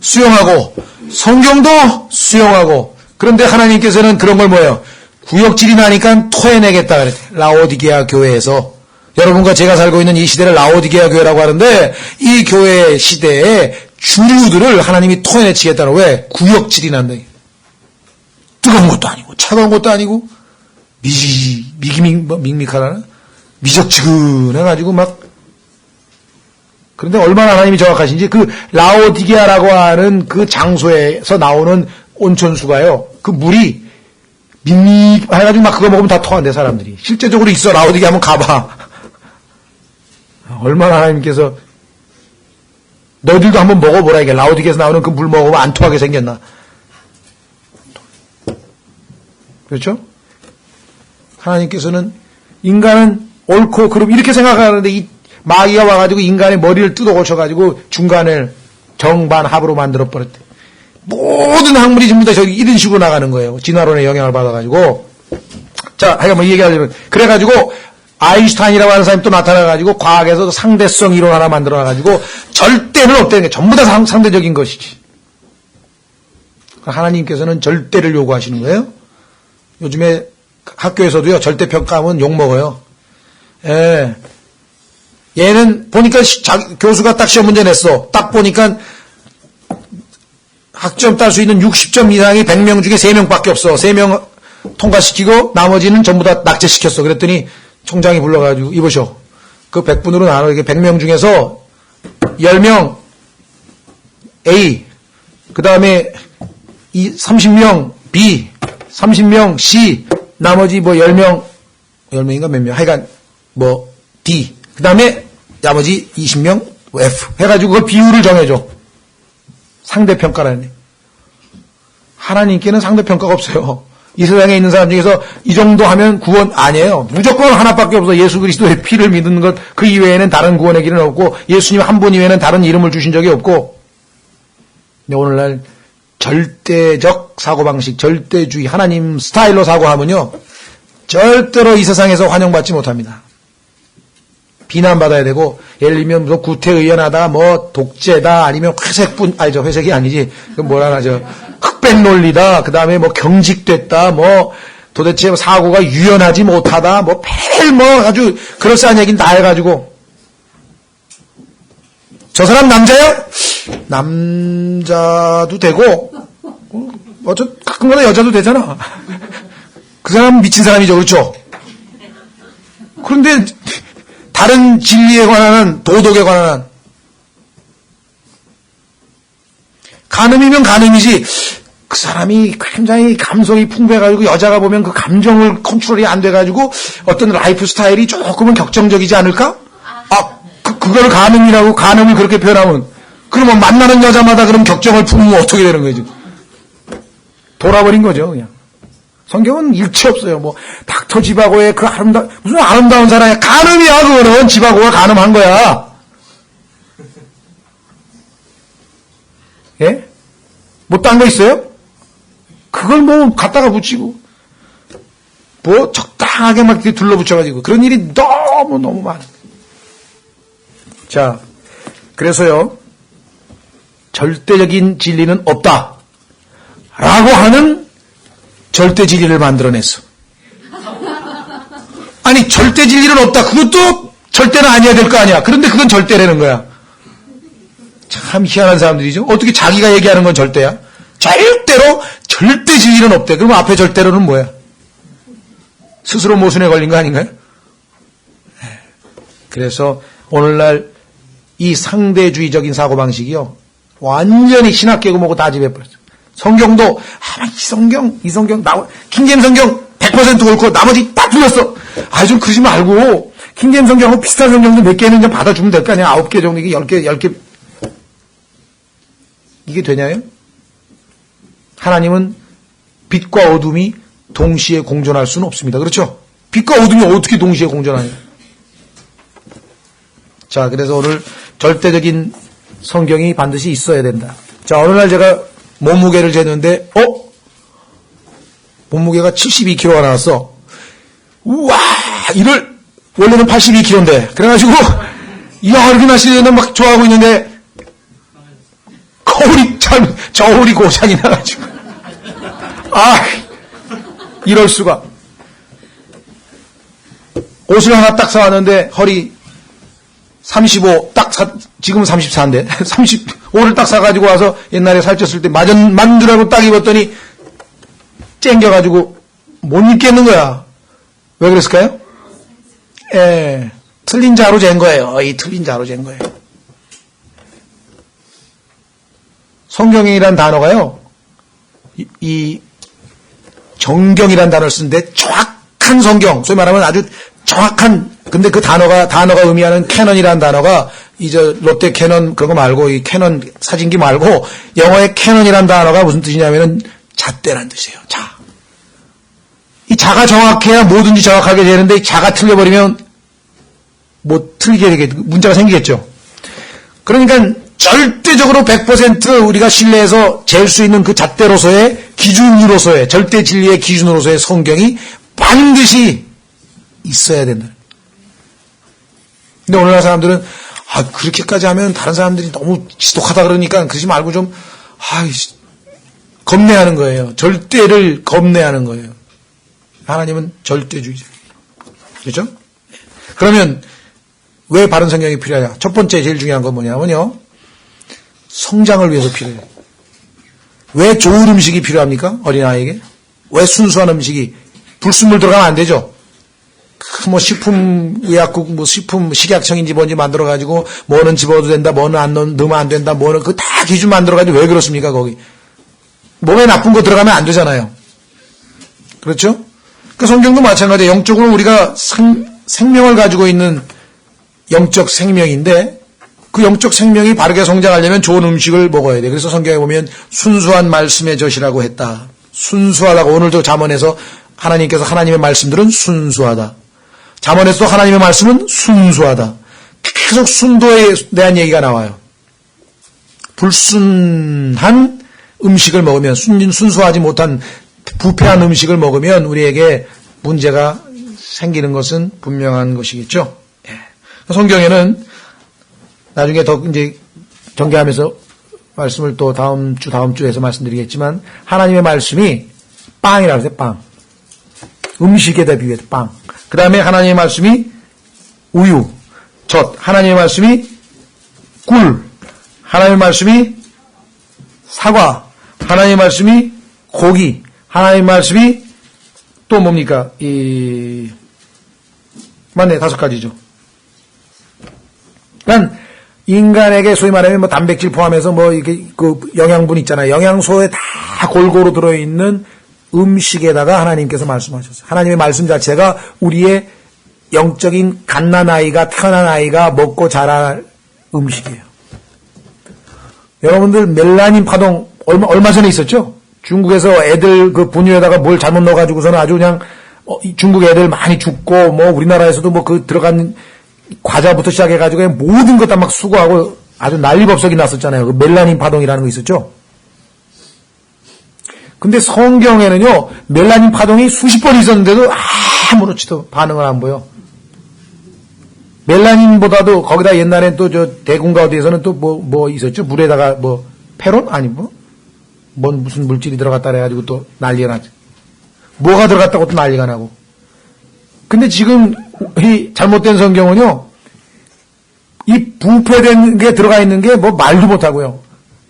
수용하고 성경도 수용하고, 그런데 하나님께서는 그런 걸 뭐예요? 구역질이 나니까 토해내겠다 그랬대. 라오디게아 교회에서. 여러분과 제가 살고 있는 이 시대를 라오디게아 교회라고 하는데, 이 교회 시대에 주류들을 하나님이 토해내치겠다는. 왜? 구역질이 난다. 뜨거운 것도 아니고 차가운 것도 아니고 밋밋하다나? 미적지근해가지고 막. 그런데 얼마나 하나님이 정확하신지, 그 라오디게아라고 하는 그 장소에서 나오는 온천수가요, 그 물이 밋밋해가지고 막 그거 먹으면 다 토한대 사람들이. 실제적으로 있어. 라오디게아 한번 가봐. 얼마나 하나님께서, 너희들도 한번 먹어보라 이게. 라오디게아에서 나오는 그 물 먹으면 안 토하게 생겼나. 그렇죠? 하나님께서는 인간은 옳고, 그럼 이렇게 생각하는데 이 마귀가 와가지고 인간의 머리를 뜯어 고쳐가지고 중간을 정반합으로 만들어버렸대. 모든 학문이 전부 다 저기 이런 식으로 나가는 거예요. 진화론의 영향을 받아가지고. 자, 하여간 뭐 이 얘기하려면. 그래가지고, 아인슈타인이라고 하는 사람이 또 나타나가지고, 과학에서도 상대성 이론 하나 만들어놔가지고, 절대는 없다는 게 전부 다 상대적인 것이지. 하나님께서는 절대를 요구하시는 거예요. 요즘에 학교에서도요, 절대평가하면 욕먹어요. 예. 얘는 보니까 교수가 딱 시험 문제 냈어. 딱 보니까 학점 딸 수 있는 60점 이상이 100명 중에 3명밖에 없어. 3명 통과시키고 나머지는 전부 다 낙제시켰어. 그랬더니 총장이 불러가지고 이보쇼. 그 100분으로 나눠. 이게 100명 중에서 10명 A, 그 다음에 30명 B, 30명 C, 나머지 뭐 10명인가 몇 명. 하여간 뭐 D. 그 다음에 나머지 20명 F. 해가지고 그 비율을 정해줘. 상대평가라네. 하나님께는 상대평가가 없어요. 이 세상에 있는 사람 중에서 이 정도 하면 구원 아니에요. 무조건 하나밖에 없어. 예수 그리스도의 피를 믿는 것, 그 이외에는 다른 구원의 길은 없고, 예수님 한 분 이외에는 다른 이름을 주신 적이 없고. 근데 오늘날 절대적 사고방식, 절대주의, 하나님 스타일로 사고하면요, 절대로 이 세상에서 환영받지 못합니다. 비난받아야 되고, 예를 들면 뭐 구태의연하다, 뭐 독재다, 아니면 회색이 아니지, 그 뭐라 하죠, 흑백 논리다, 그 다음에 뭐 경직됐다, 뭐 도대체 사고가 유연하지 못하다, 뭐 매일 뭐 아주 그럴싸한 얘기는 다 해가지고, 저 사람 남자야? 남자도 되고, 가끔가다 여자도 되잖아. 그 사람 미친 사람이죠, 그렇죠? 그런데 다른 진리에 관한, 도덕에 관한, 간음이면 간음이지, 그 사람이 굉장히 감성이 풍부해가지고 여자가 보면 그 감정을 컨트롤이 안 돼가지고 어떤 라이프 스타일이 조금은 격정적이지 않을까? 그걸 간음이라고, 간음을 그렇게 표현하면, 그러면 만나는 여자마다 그럼 격정을 품으면 어떻게 되는 거지? 돌아버린 거죠, 그냥. 성경은 일체 없어요. 뭐, 닥터 지바고의 그 무슨 아름다운 사람이야. 간음이야, 그거는. 지바고가 간음한 거야. 예? 뭐, 딴 거 있어요? 그걸 뭐, 갖다가 붙이고, 뭐, 적당하게 막 이렇게 둘러붙여가지고, 그런 일이 너무 많아. 자, 그래서요, 절대적인 진리는 없다. 라고 하는 절대 진리를 만들어냈어. 아니, 절대 진리는 없다. 그것도 절대는 아니어야 될 거 아니야. 그런데 그건 절대라는 거야. 참 희한한 사람들이죠. 어떻게 자기가 얘기하는 건 절대야? 절대로 절대 진리는 없대. 그럼 앞에 절대로는 뭐야? 스스로 모순에 걸린 거 아닌가요? 그래서 오늘날 이 상대주의적인 사고방식이요, 완전히 신학계고 뭐고 다 지배해버렸죠. 성경도, 이 성경, 킹제임스 성경 100% 옳고 나머지 다 틀렸어. 좀 그러지 말고, 킹제임스 성경하고 비슷한 성경도 몇 개는 좀 받아주면 될 거 아니야. 9개 정도, 이게 10개. 이게 되냐요? 하나님은 빛과 어둠이 동시에 공존할 수는 없습니다. 그렇죠? 빛과 어둠이 어떻게 동시에 공존하냐. 자, 그래서 오늘 절대적인 성경이 반드시 있어야 된다. 자, 어느 날 제가 몸무게를 쟀는데, 몸무게가 72kg가 나왔어. 우와, 원래는 82kg인데. 그래가지고, 이렇게 날씨에는 막 좋아하고 있는데, 저울이 고장이 나가지고. 이럴 수가. 옷을 하나 딱 사왔는데, 허리 35, 지금은 34인데, 35를 딱 사가지고 와서 옛날에 살쪘을 때 만두라고 딱 입었더니 쨍겨가지고 못 입겠는 거야. 왜 그랬을까요? 틀린 자로 잰 거예요. 틀린 자로 잰 거예요. 성경이란 단어가요, 이 정경이란 단어를 쓰는데 정확한 성경, 소위 말하면 아주 정확한, 근데 그 단어가 의미하는 캐넌이라는 단어가, 롯데 캐넌 그거 말고, 이 캐넌 사진기 말고, 영어의 캐넌이라는 단어가 무슨 뜻이냐면은 잣대란 뜻이에요. 자. 이 자가 정확해야 뭐든지 정확하게 되는데, 이 자가 틀려버리면, 틀리게 문제가 생기겠죠. 그러니까, 절대적으로 100% 우리가 신뢰해서 잴 수 있는 그 잣대로서의 기준으로서의, 절대 진리의 기준으로서의 성경이 반드시 있어야 된다. 근데 오늘날 사람들은 그렇게까지 하면 다른 사람들이 너무 지독하다 그러니까 그러지 말고 좀 겁내하는 거예요. 절대를 겁내하는 거예요. 하나님은 절대주의자. 그렇죠? 그러면 왜 바른 성경이 필요하냐? 첫 번째 제일 중요한 건 뭐냐면요. 성장을 위해서 필요해요. 왜 좋은 음식이 필요합니까? 어린아이에게? 왜 순수한 음식이? 불순물 들어가면 안 되죠? 식품의약국, 식약청인지 뭔지 만들어가지고, 뭐는 집어도 된다, 뭐는 안 넣으면 안 된다, 뭐는 그 다 기준 만들어가지고 왜 그렇습니까, 거기? 몸에 나쁜 거 들어가면 안 되잖아요. 그렇죠? 그 성경도 마찬가지예요. 영적으로 우리가 생명을 가지고 있는 영적 생명인데, 그 영적 생명이 바르게 성장하려면 좋은 음식을 먹어야 돼. 그래서 성경에 보면 순수한 말씀의 젖이라고 했다. 순수하다고 오늘도 잠언에서 하나님께서 하나님의 말씀들은 순수하다. 잠언에서도 하나님의 말씀은 순수하다. 계속 순도에 대한 얘기가 나와요. 불순한 음식을 먹으면 순수하지 못한 부패한 음식을 먹으면 우리에게 문제가 생기는 것은 분명한 것이겠죠. 성경에는 나중에 더 이제 전개하면서 말씀을 또 다음 주에서 말씀드리겠지만 하나님의 말씀이 빵이라고 해서 빵. 음식에다 비유해서 빵. 그 다음에 하나님의 말씀이 우유, 젖. 하나님의 말씀이 꿀. 하나님의 말씀이 사과. 하나님의 말씀이 고기. 하나님의 말씀이 또 뭡니까? 맞네, 5가지죠. 그러니까 인간에게 소위 말하면 단백질 포함해서 이렇게 그 영양분 있잖아요. 영양소에 다 골고루 들어있는 음식에다가 하나님께서 말씀하셨어요. 하나님의 말씀 자체가 우리의 영적인 갓난아이가 태어난 아이가 먹고 자랄 음식이에요. 여러분들 멜라닌 파동 얼마 전에 있었죠? 중국에서 애들 그 분유에다가 뭘 잘못 넣어가지고서는 아주 그냥 중국 애들 많이 죽고 우리나라에서도 그 들어간 과자부터 시작해가지고 모든 것 다 막 수거하고 아주 난리법석이 났었잖아요. 그 멜라닌 파동이라는 거 있었죠? 근데 성경에는요, 멜라닌 파동이 수십 번 있었는데도 아무렇지도 반응을 안 보여. 멜라닌보다도 거기다 옛날엔 또 대군가 어디에서는 또 뭐 있었죠? 물에다가 페론? 아니 무슨 물질이 들어갔다 그래가지고 또 난리가 나죠. 뭐가 들어갔다고 또 난리가 나고. 근데 지금 이 잘못된 성경은요, 이 부패된 게 들어가 있는 게 말도 못하고요.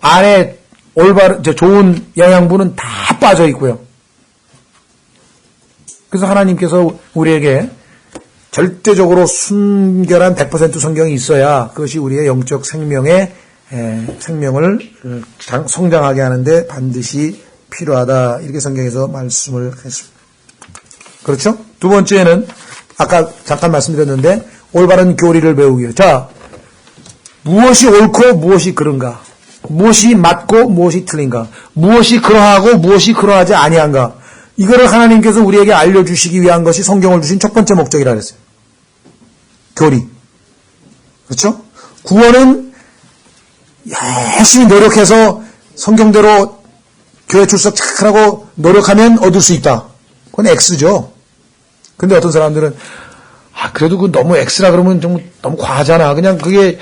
안에 올바른, 좋은 영양분은 다 빠져 있고요. 그래서 하나님께서 우리에게 절대적으로 순결한 100% 성경이 있어야 그것이 우리의 영적 생명을 성장하게 하는데 반드시 필요하다. 이렇게 성경에서 말씀을 했습니다. 그렇죠? 두 번째는 아까 잠깐 말씀드렸는데 올바른 교리를 배우기 위해. 자, 무엇이 옳고 무엇이 그른가? 무엇이 맞고 무엇이 틀린가? 무엇이 그러하고 무엇이 그러하지 아니한가? 이거를 하나님께서 우리에게 알려주시기 위한 것이 성경을 주신 첫 번째 목적이라 그랬어요. 교리. 그렇죠? 구원은 열심히 노력해서 성경대로 교회 출석 잘하고 노력하면 얻을 수 있다. 그건 X죠. 근데 어떤 사람들은 그래도 그 너무 X라 그러면 좀 너무 과하잖아. 그냥 그게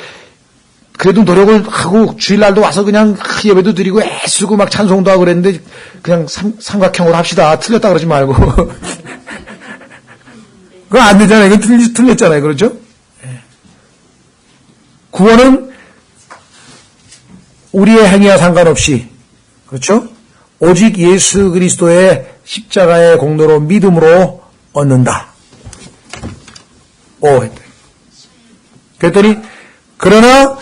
그래도 노력을 하고 주일날도 와서 그냥 예배도 드리고 애쓰고 막 찬송도 하고 그랬는데 그냥 삼각형으로 합시다. 틀렸다 그러지 말고. 그건 안 되잖아요. 이건 틀렸잖아요. 그렇죠? 구원은 우리의 행위와 상관없이, 그렇죠? 오직 예수 그리스도의 십자가의 공로로 믿음으로 얻는다. 그랬더니 그러나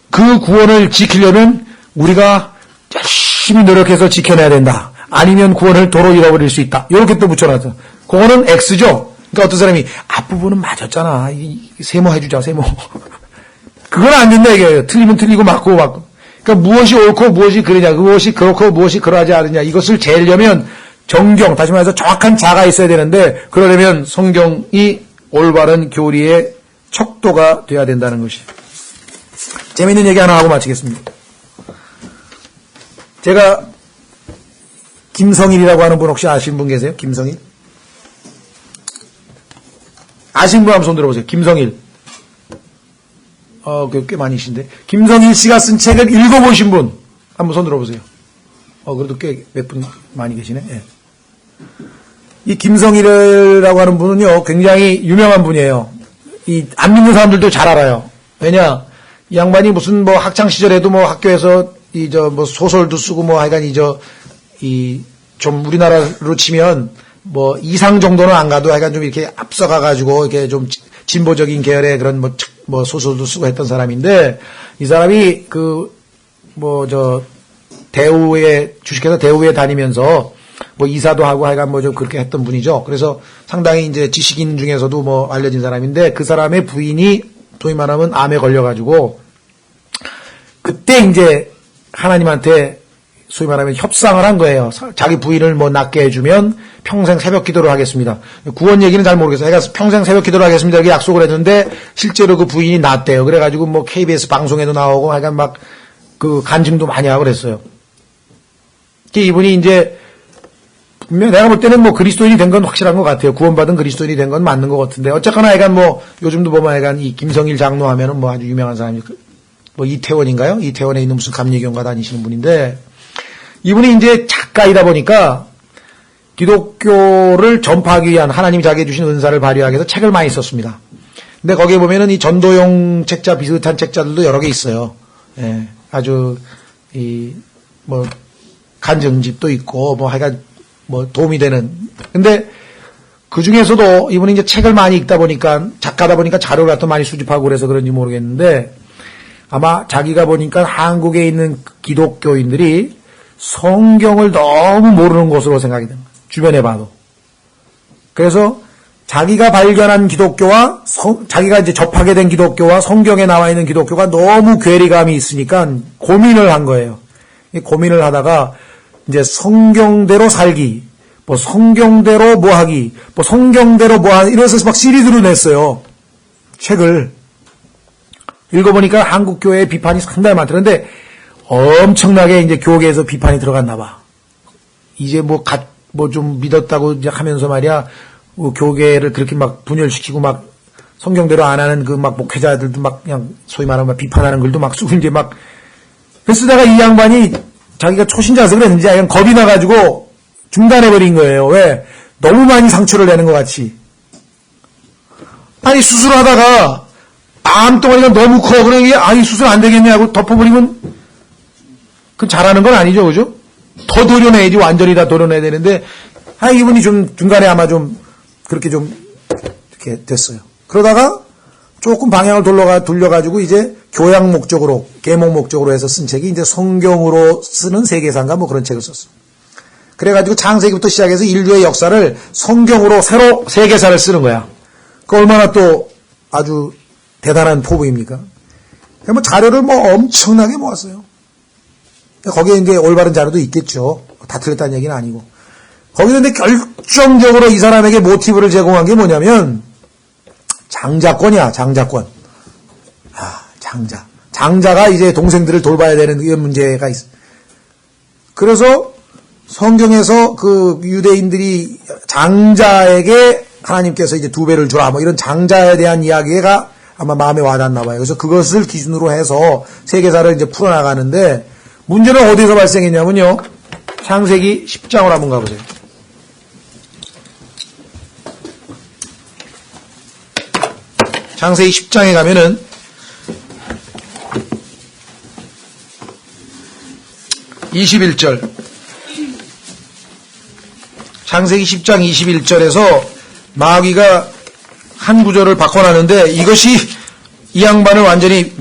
그 구원을 지키려면 우리가 열심히 노력해서 지켜내야 된다. 아니면 구원을 도로 잃어버릴 수 있다. 이렇게 또 붙여놨죠. 그거는 X죠. 그러니까 어떤 사람이 앞부분은 맞았잖아. 세모 해주자, 세모. 그건 안 된다 이게요. 틀리면 틀리고 맞고 맞고. 그러니까 무엇이 옳고 무엇이 그러냐, 무엇이 그렇고 무엇이 그러하지 않느냐, 이것을 재려면 정경, 다시 말해서 정확한 자가 있어야 되는데, 그러려면 성경이 올바른 교리의 척도가 돼야 된다는 것이. 재미있는 얘기 하나 하고 마치겠습니다. 제가 김성일이라고 하는 분 혹시 아시는 분 계세요? 김성일? 아신 분 한번 손 들어보세요. 김성일. 꽤 많이신데. 김성일 씨가 쓴 책을 읽어보신 분 한번 손 들어보세요. 그래도 꽤 몇 분 많이 계시네. 예. 이 김성일이라고 하는 분은요, 굉장히 유명한 분이에요. 안 믿는 사람들도 잘 알아요. 왜냐, 이 양반이 무슨 뭐 학창 시절에도 뭐 학교에서 뭐 소설도 쓰고 뭐 하여간 좀 우리나라로 치면 뭐 이상 정도는 안 가도 하여간 좀 이렇게 앞서가가지고 이렇게 좀 진보적인 계열의 그런 뭐 소설도 쓰고 했던 사람인데, 이 사람이 주식회사 대우에 다니면서 뭐 이사도 하고 하여간 뭐 좀 그렇게 했던 분이죠. 그래서 상당히 이제 지식인 중에서도 뭐 알려진 사람인데, 그 사람의 부인이 소위 말하면 암에 걸려가지고 그때 이제 하나님한테 소위 말하면 협상을 한 거예요. 자기 부인을 뭐 낫게 해주면 평생 새벽 기도를 하겠습니다. 구원 얘기는 잘 모르겠어요. 그러니까 평생 새벽 기도를 하겠습니다. 이렇게 약속을 했는데 실제로 그 부인이 낫대요. 그래가지고 뭐 KBS 방송에도 나오고 하여간 막 그 간증도 많이 하고 그랬어요. 이분이 이제 분명 내가 볼 때는 뭐 그리스도인이 된 건 확실한 것 같아요. 구원받은 그리스도인이 된 건 맞는 것 같은데, 어쨌거나 하여간 뭐 요즘도 보면 하여간 이 김성일 장로 하면은 뭐 아주 유명한 사람이 뭐 이태원인가요? 이태원에 있는 무슨 감리교인가 다니시는 분인데, 이분이 이제 작가이다 보니까 기독교를 전파하기 위한 하나님이 자기에 주신 은사를 발휘하기 위해서 책을 많이 썼습니다. 근데 거기에 보면은 이 전도용 책자 비슷한 책자들도 여러 개 있어요. 예, 아주 뭐 간증집도 있고 뭐 하여간 뭐 도움이 되는. 근데 그 중에서도 이분이 이제 책을 많이 읽다 보니까, 작가다 보니까 자료를 갖다 많이 수집하고 그래서 그런지 모르겠는데, 아마 자기가 보니까 한국에 있는 기독교인들이 성경을 너무 모르는 것으로 생각이 됩니다. 주변에 봐도. 그래서 자기가 발견한 기독교와 자기가 이제 접하게 된 기독교와 성경에 나와 있는 기독교가 너무 괴리감이 있으니까 고민을 한 거예요. 이 고민을 하다가 이제 성경대로 살기, 뭐 성경대로 뭐 하기, 뭐 성경대로 뭐 하기, 이래서 막 시리즈로 냈어요. 책을. 읽어보니까 한국 교회의 비판이 상당히 많더라는데, 엄청나게 이제 교계에서 비판이 들어갔나 봐. 이제 뭐 좀 믿었다고 이제 하면서 말이야, 뭐 교계를 그렇게 막 분열시키고 막 성경대로 안 하는 그 막 목회자들도 막 그냥 소위 말하면 비판하는 글도 막 쓰고 이제 막, 쓰다가 이 양반이 자기가 초신자라서 그랬는지 그냥 겁이 나가지고 중단해버린 거예요. 왜? 너무 많이 상처를 내는 것 같이. 아니, 수술하다가 암덩어리가 너무 커. 그러니, 수술 안 되겠네 하고 덮어버리면, 그 잘하는 건 아니죠. 그죠? 더 도려내야지. 완전히 다 도려내야 되는데, 이분이 좀 중간에 아마 좀, 그렇게 좀, 이렇게 됐어요. 그러다가 조금 방향을 돌려가지고 이제 교양 목적으로, 계몽 목적으로 해서 쓴 책이 이제 성경으로 쓰는 세계사인가 뭐 그런 책을 썼어요. 그래가지고 창세기부터 시작해서 인류의 역사를 성경으로 새로 세계사를 쓰는 거야. 그 얼마나 또 아주 대단한 포부입니까? 뭐 자료를 뭐 엄청나게 모았어요. 거기에 이제 올바른 자료도 있겠죠. 다 틀렸다는 얘기는 아니고. 거기서 근데 결정적으로 이 사람에게 모티브를 제공한 게 뭐냐면, 장자권이야, 장자권. 장자가 이제 동생들을 돌봐야 되는 이런 문제가 있어. 그래서 성경에서 그 유대인들이 장자에게 하나님께서 이제 2배를 주라, 뭐 이런 장자에 대한 이야기가 아마 마음에 와닿나 봐요. 그래서 그것을 기준으로 해서 세계사를 이제 풀어나가는데, 문제는 어디서 발생했냐면요. 창세기 10장으로 한번 가보세요. 창세기 10장에 가면은, (21절) 창세기 10장 21절에서 마귀가 한 구절을 바꿔놨는데, 이것이 이 양반을 완전히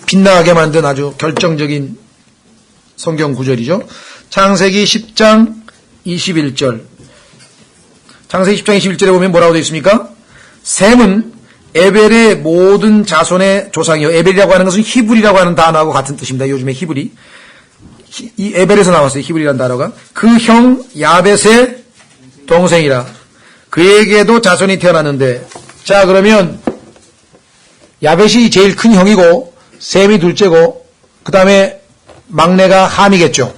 빛나게 만든 아주 결정적인 성경 구절이죠. 창세기 10장 21절. 창세기 10장 21절에 보면 뭐라고 되어 있습니까? 셈은 에벨의 모든 자손의 조상이요. 에벨이라고 하는 것은 히브리라고 하는 단어하고 같은 뜻입니다. 요즘에 히브리. 이 에벨에서 나왔어요. 히브리라는 단어가. 그 형 야벳의 동생이라. 그에게도 자손이 태어났는데, 자, 그러면 야벳이 제일 큰 형이고 셈이 둘째고 그 다음에 막내가 함이겠죠.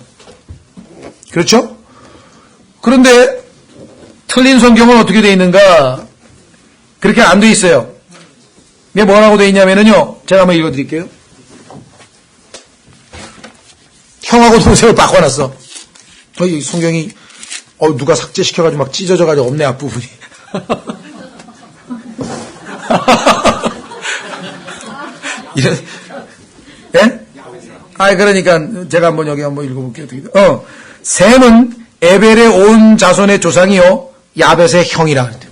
그렇죠? 그런데 틀린 성경은 어떻게 되어 있는가? 그렇게 안 돼 있어요. 이게 뭐라고 돼 있냐면요. 제가 한번 읽어드릴게요. 형하고 동생을 바꿔놨어. 이 성경이 누가 삭제시켜가지고 막 찢어져가지고 없네 앞부분이. 이런, 예? 그러니까 제가 한번 여기 한번 읽어볼게요. 셈은 에벨의 온 자손의 조상이요 야벳의 형이라 그랬대요.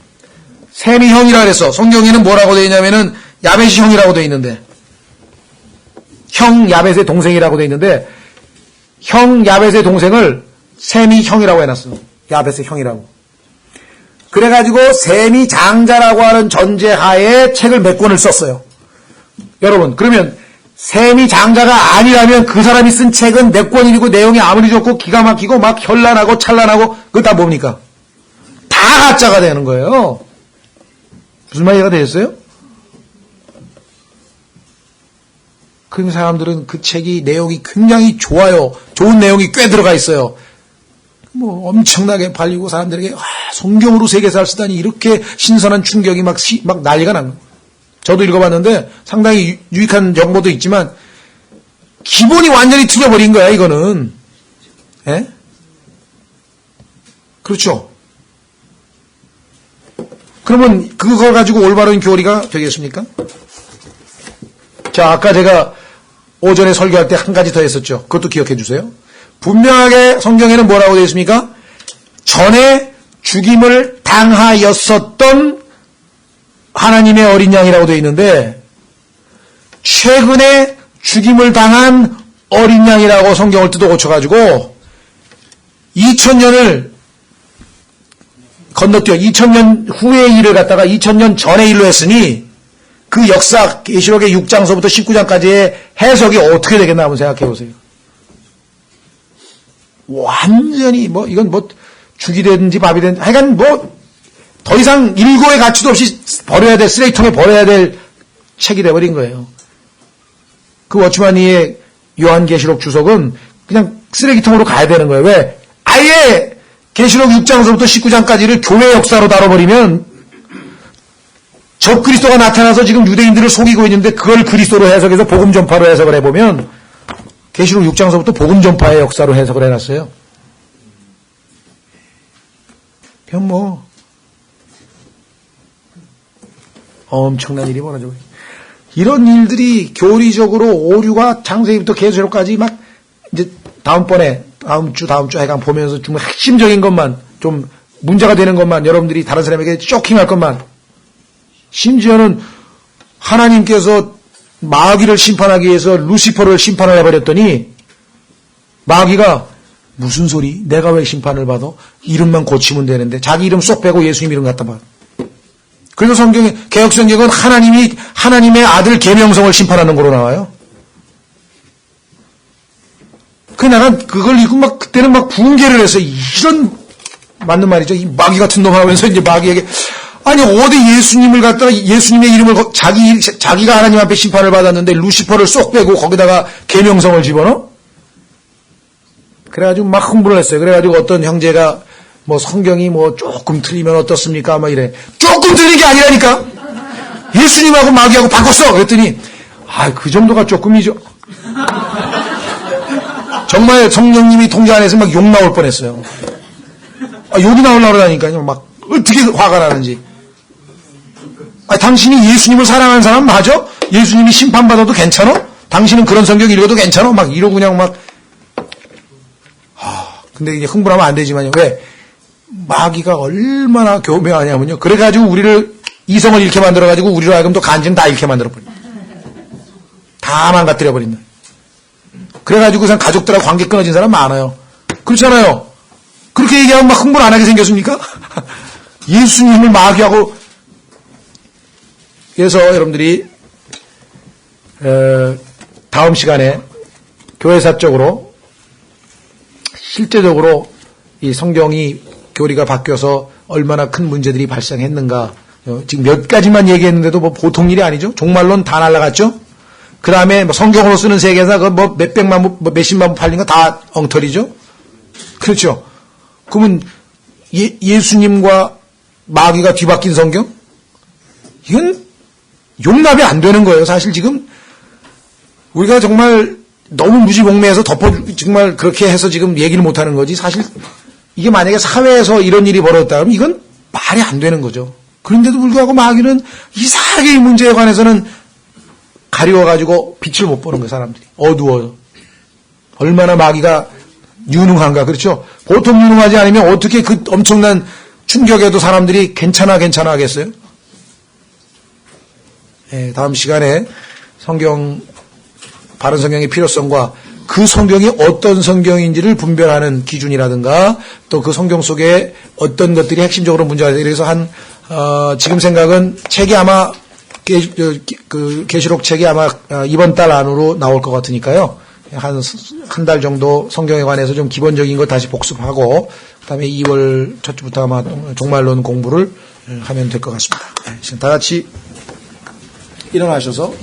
셈이 형이라 그랬어. 성경에는 뭐라고 되어 있냐면은 야벳이 형이라고 되어 있는데, 형 야벳의 동생이라고 되어 있는데, 형 야벳의 동생을 셈이 형이라고 해놨어. 야벳의 형이라고. 그래가지고 셈이 장자라고 하는 전제하에 책을 몇 권을 썼어요. 여러분, 그러면 셈이 장자가 아니라면 그 사람이 쓴 책은 몇 권이고 내용이 아무리 좋고 기가 막히고 막 현란하고 찬란하고 그거 다 뭡니까? 다 가짜가 되는 거예요. 무슨 말 이해가 되셨어요? 그 사람들은 그 책이 내용이 굉장히 좋아요. 좋은 내용이 꽤 들어가 있어요. 뭐 엄청나게 팔리고 사람들에게 성경으로 세계사를 쓰다니 이렇게 신선한 충격이 막 난리가 난 거예요. 저도 읽어봤는데 상당히 유익한 정보도 있지만 기본이 완전히 틀려버린 거야 이거는. 예? 그렇죠. 그러면 그걸 가지고 올바른 교리가 되겠습니까? 자, 아까 제가 오전에 설교할 때 한 가지 더 했었죠. 그것도 기억해 주세요. 분명하게 성경에는 뭐라고 되어 있습니까? 전에 죽임을 당하였었던 하나님의 어린 양이라고 되어 있는데 최근에 죽임을 당한 어린 양이라고 성경을 뜯어 고쳐가지고 2000년을 건너뛰어 2000년 후의 일을 갖다가 2000년 전의 일로 했으니 그 역사 계시록의 6장서부터 19장까지의 해석이 어떻게 되겠나 한번 생각해 보세요. 완전히 이건 죽이 되든지 밥이 되든지 하여간 더 이상 일고의 가치도 없이 버려야 될 쓰레기통에 버려야 될 책이 돼버린 거예요. 그 워치마니의 요한계시록 주석은 그냥 쓰레기통으로 가야 되는 거예요. 왜? 아예 계시록 6장서부터 19장까지를 교회 역사로 다뤄버리면 적그리스도가 나타나서 지금 유대인들을 속이고 있는데 그걸 그리스도로 해석해서 복음 전파로 해석을 해보면 계시록 6장서부터 복음 전파의 역사로 해석을 해놨어요. 그냥 엄청난 일이 벌어지고 이런 일들이 교리적으로 오류가 창세기부터 계시록까지 막 이제 다음번에 다음 주 하여간 보면서 정말 핵심적인 것만 좀 문제가 되는 것만 여러분들이 다른 사람에게 쇼킹할 것만 심지어는 하나님께서 마귀를 심판하기 위해서 루시퍼를 심판을 해버렸더니 마귀가 무슨 소리? 내가 왜 심판을 받아? 이름만 고치면 되는데 자기 이름 쏙 빼고 예수님 이름 갖다 봐. 그래서 성경에 개혁성경은 하나님의 아들 계명성을 심판하는 거로 나와요. 내가 그걸 읽고 그때는 붕괴를 해서 이런 맞는 말이죠. 이 마귀 같은 놈 하면서 이제 마귀에게 아니 어디 예수님을 갖다가 예수님의 이름을 자기가 하나님 앞에 심판을 받았는데 루시퍼를 쏙 빼고 거기다가 계명성을 집어넣어? 그래가지고 막 흥분을 했어요. 그래가지고 어떤 형제가 성경이 조금 틀리면 어떻습니까? 이래. 조금 틀린 게 아니라니까. 예수님하고 마귀하고 바꿨어. 그랬더니 그 정도가 조금이죠. 정말 성령님이 통제 안에서 막 욕 나올 뻔했어요. 욕이 나오려고 그러니까요. 막 어떻게 화가 나는지. 당신이 예수님을 사랑하는 사람 맞아? 예수님이 심판받아도 괜찮아? 당신은 그런 성경 읽어도 괜찮아? 이러고 그냥 근데 이게 흥분하면 안 되지만요. 왜? 마귀가 얼마나 교묘하냐면요. 그래가지고 우리를 이성을 잃게 만들어가지고 우리로 하여금 또 간증 다 잃게 만들어버린다. 다 망가뜨려버린다. 그래가지고 그냥 가족들하고 관계 끊어진 사람 많아요. 그렇잖아요. 그렇게 얘기하면 막 흥분 안 하게 생겼습니까? 예수님을 마귀하고. 그래서 여러분들이 다음 시간에 교회사적으로 실제적으로 이 성경이 교리가 바뀌어서 얼마나 큰 문제들이 발생했는가. 지금 몇 가지만 얘기했는데도 보통 일이 아니죠. 종말론 다 날라갔죠. 그 다음에 성경으로 쓰는 세계사 몇백만 부, 몇십만 부 팔린 거 다 엉터리죠. 그렇죠. 그러면 예수님과 마귀가 뒤바뀐 성경? 이건 용납이 안 되는 거예요. 사실 지금 우리가 정말 너무 무지몽매해서 정말 그렇게 해서 지금 얘기를 못 하는 거지. 사실 이게 만약에 사회에서 이런 일이 벌어졌다면 이건 말이 안 되는 거죠. 그런데도 불구하고 마귀는 이상하게 이 문제에 관해서는 가리워가지고 빛을 못 보는 거예요, 사람들이. 어두워요. 얼마나 마귀가 유능한가, 그렇죠? 보통 유능하지 않으면 어떻게 그 엄청난 충격에도 사람들이 괜찮아 하겠어요? 네, 다음 시간에 바른 성경의 필요성과 그 성경이 어떤 성경인지를 분별하는 기준이라든가 또 그 성경 속에 어떤 것들이 핵심적으로 문제가 돼요. 그래서 지금 생각은 책이 아마 계시록 책이 아마 이번 달 안으로 나올 것 같으니까요. 한 달 정도 성경에 관해서 좀 기본적인 것 다시 복습하고 그다음에 2월 첫 주부터 아마 종말론 공부를 하면 될 것 같습니다. 다 같이 일어나셔서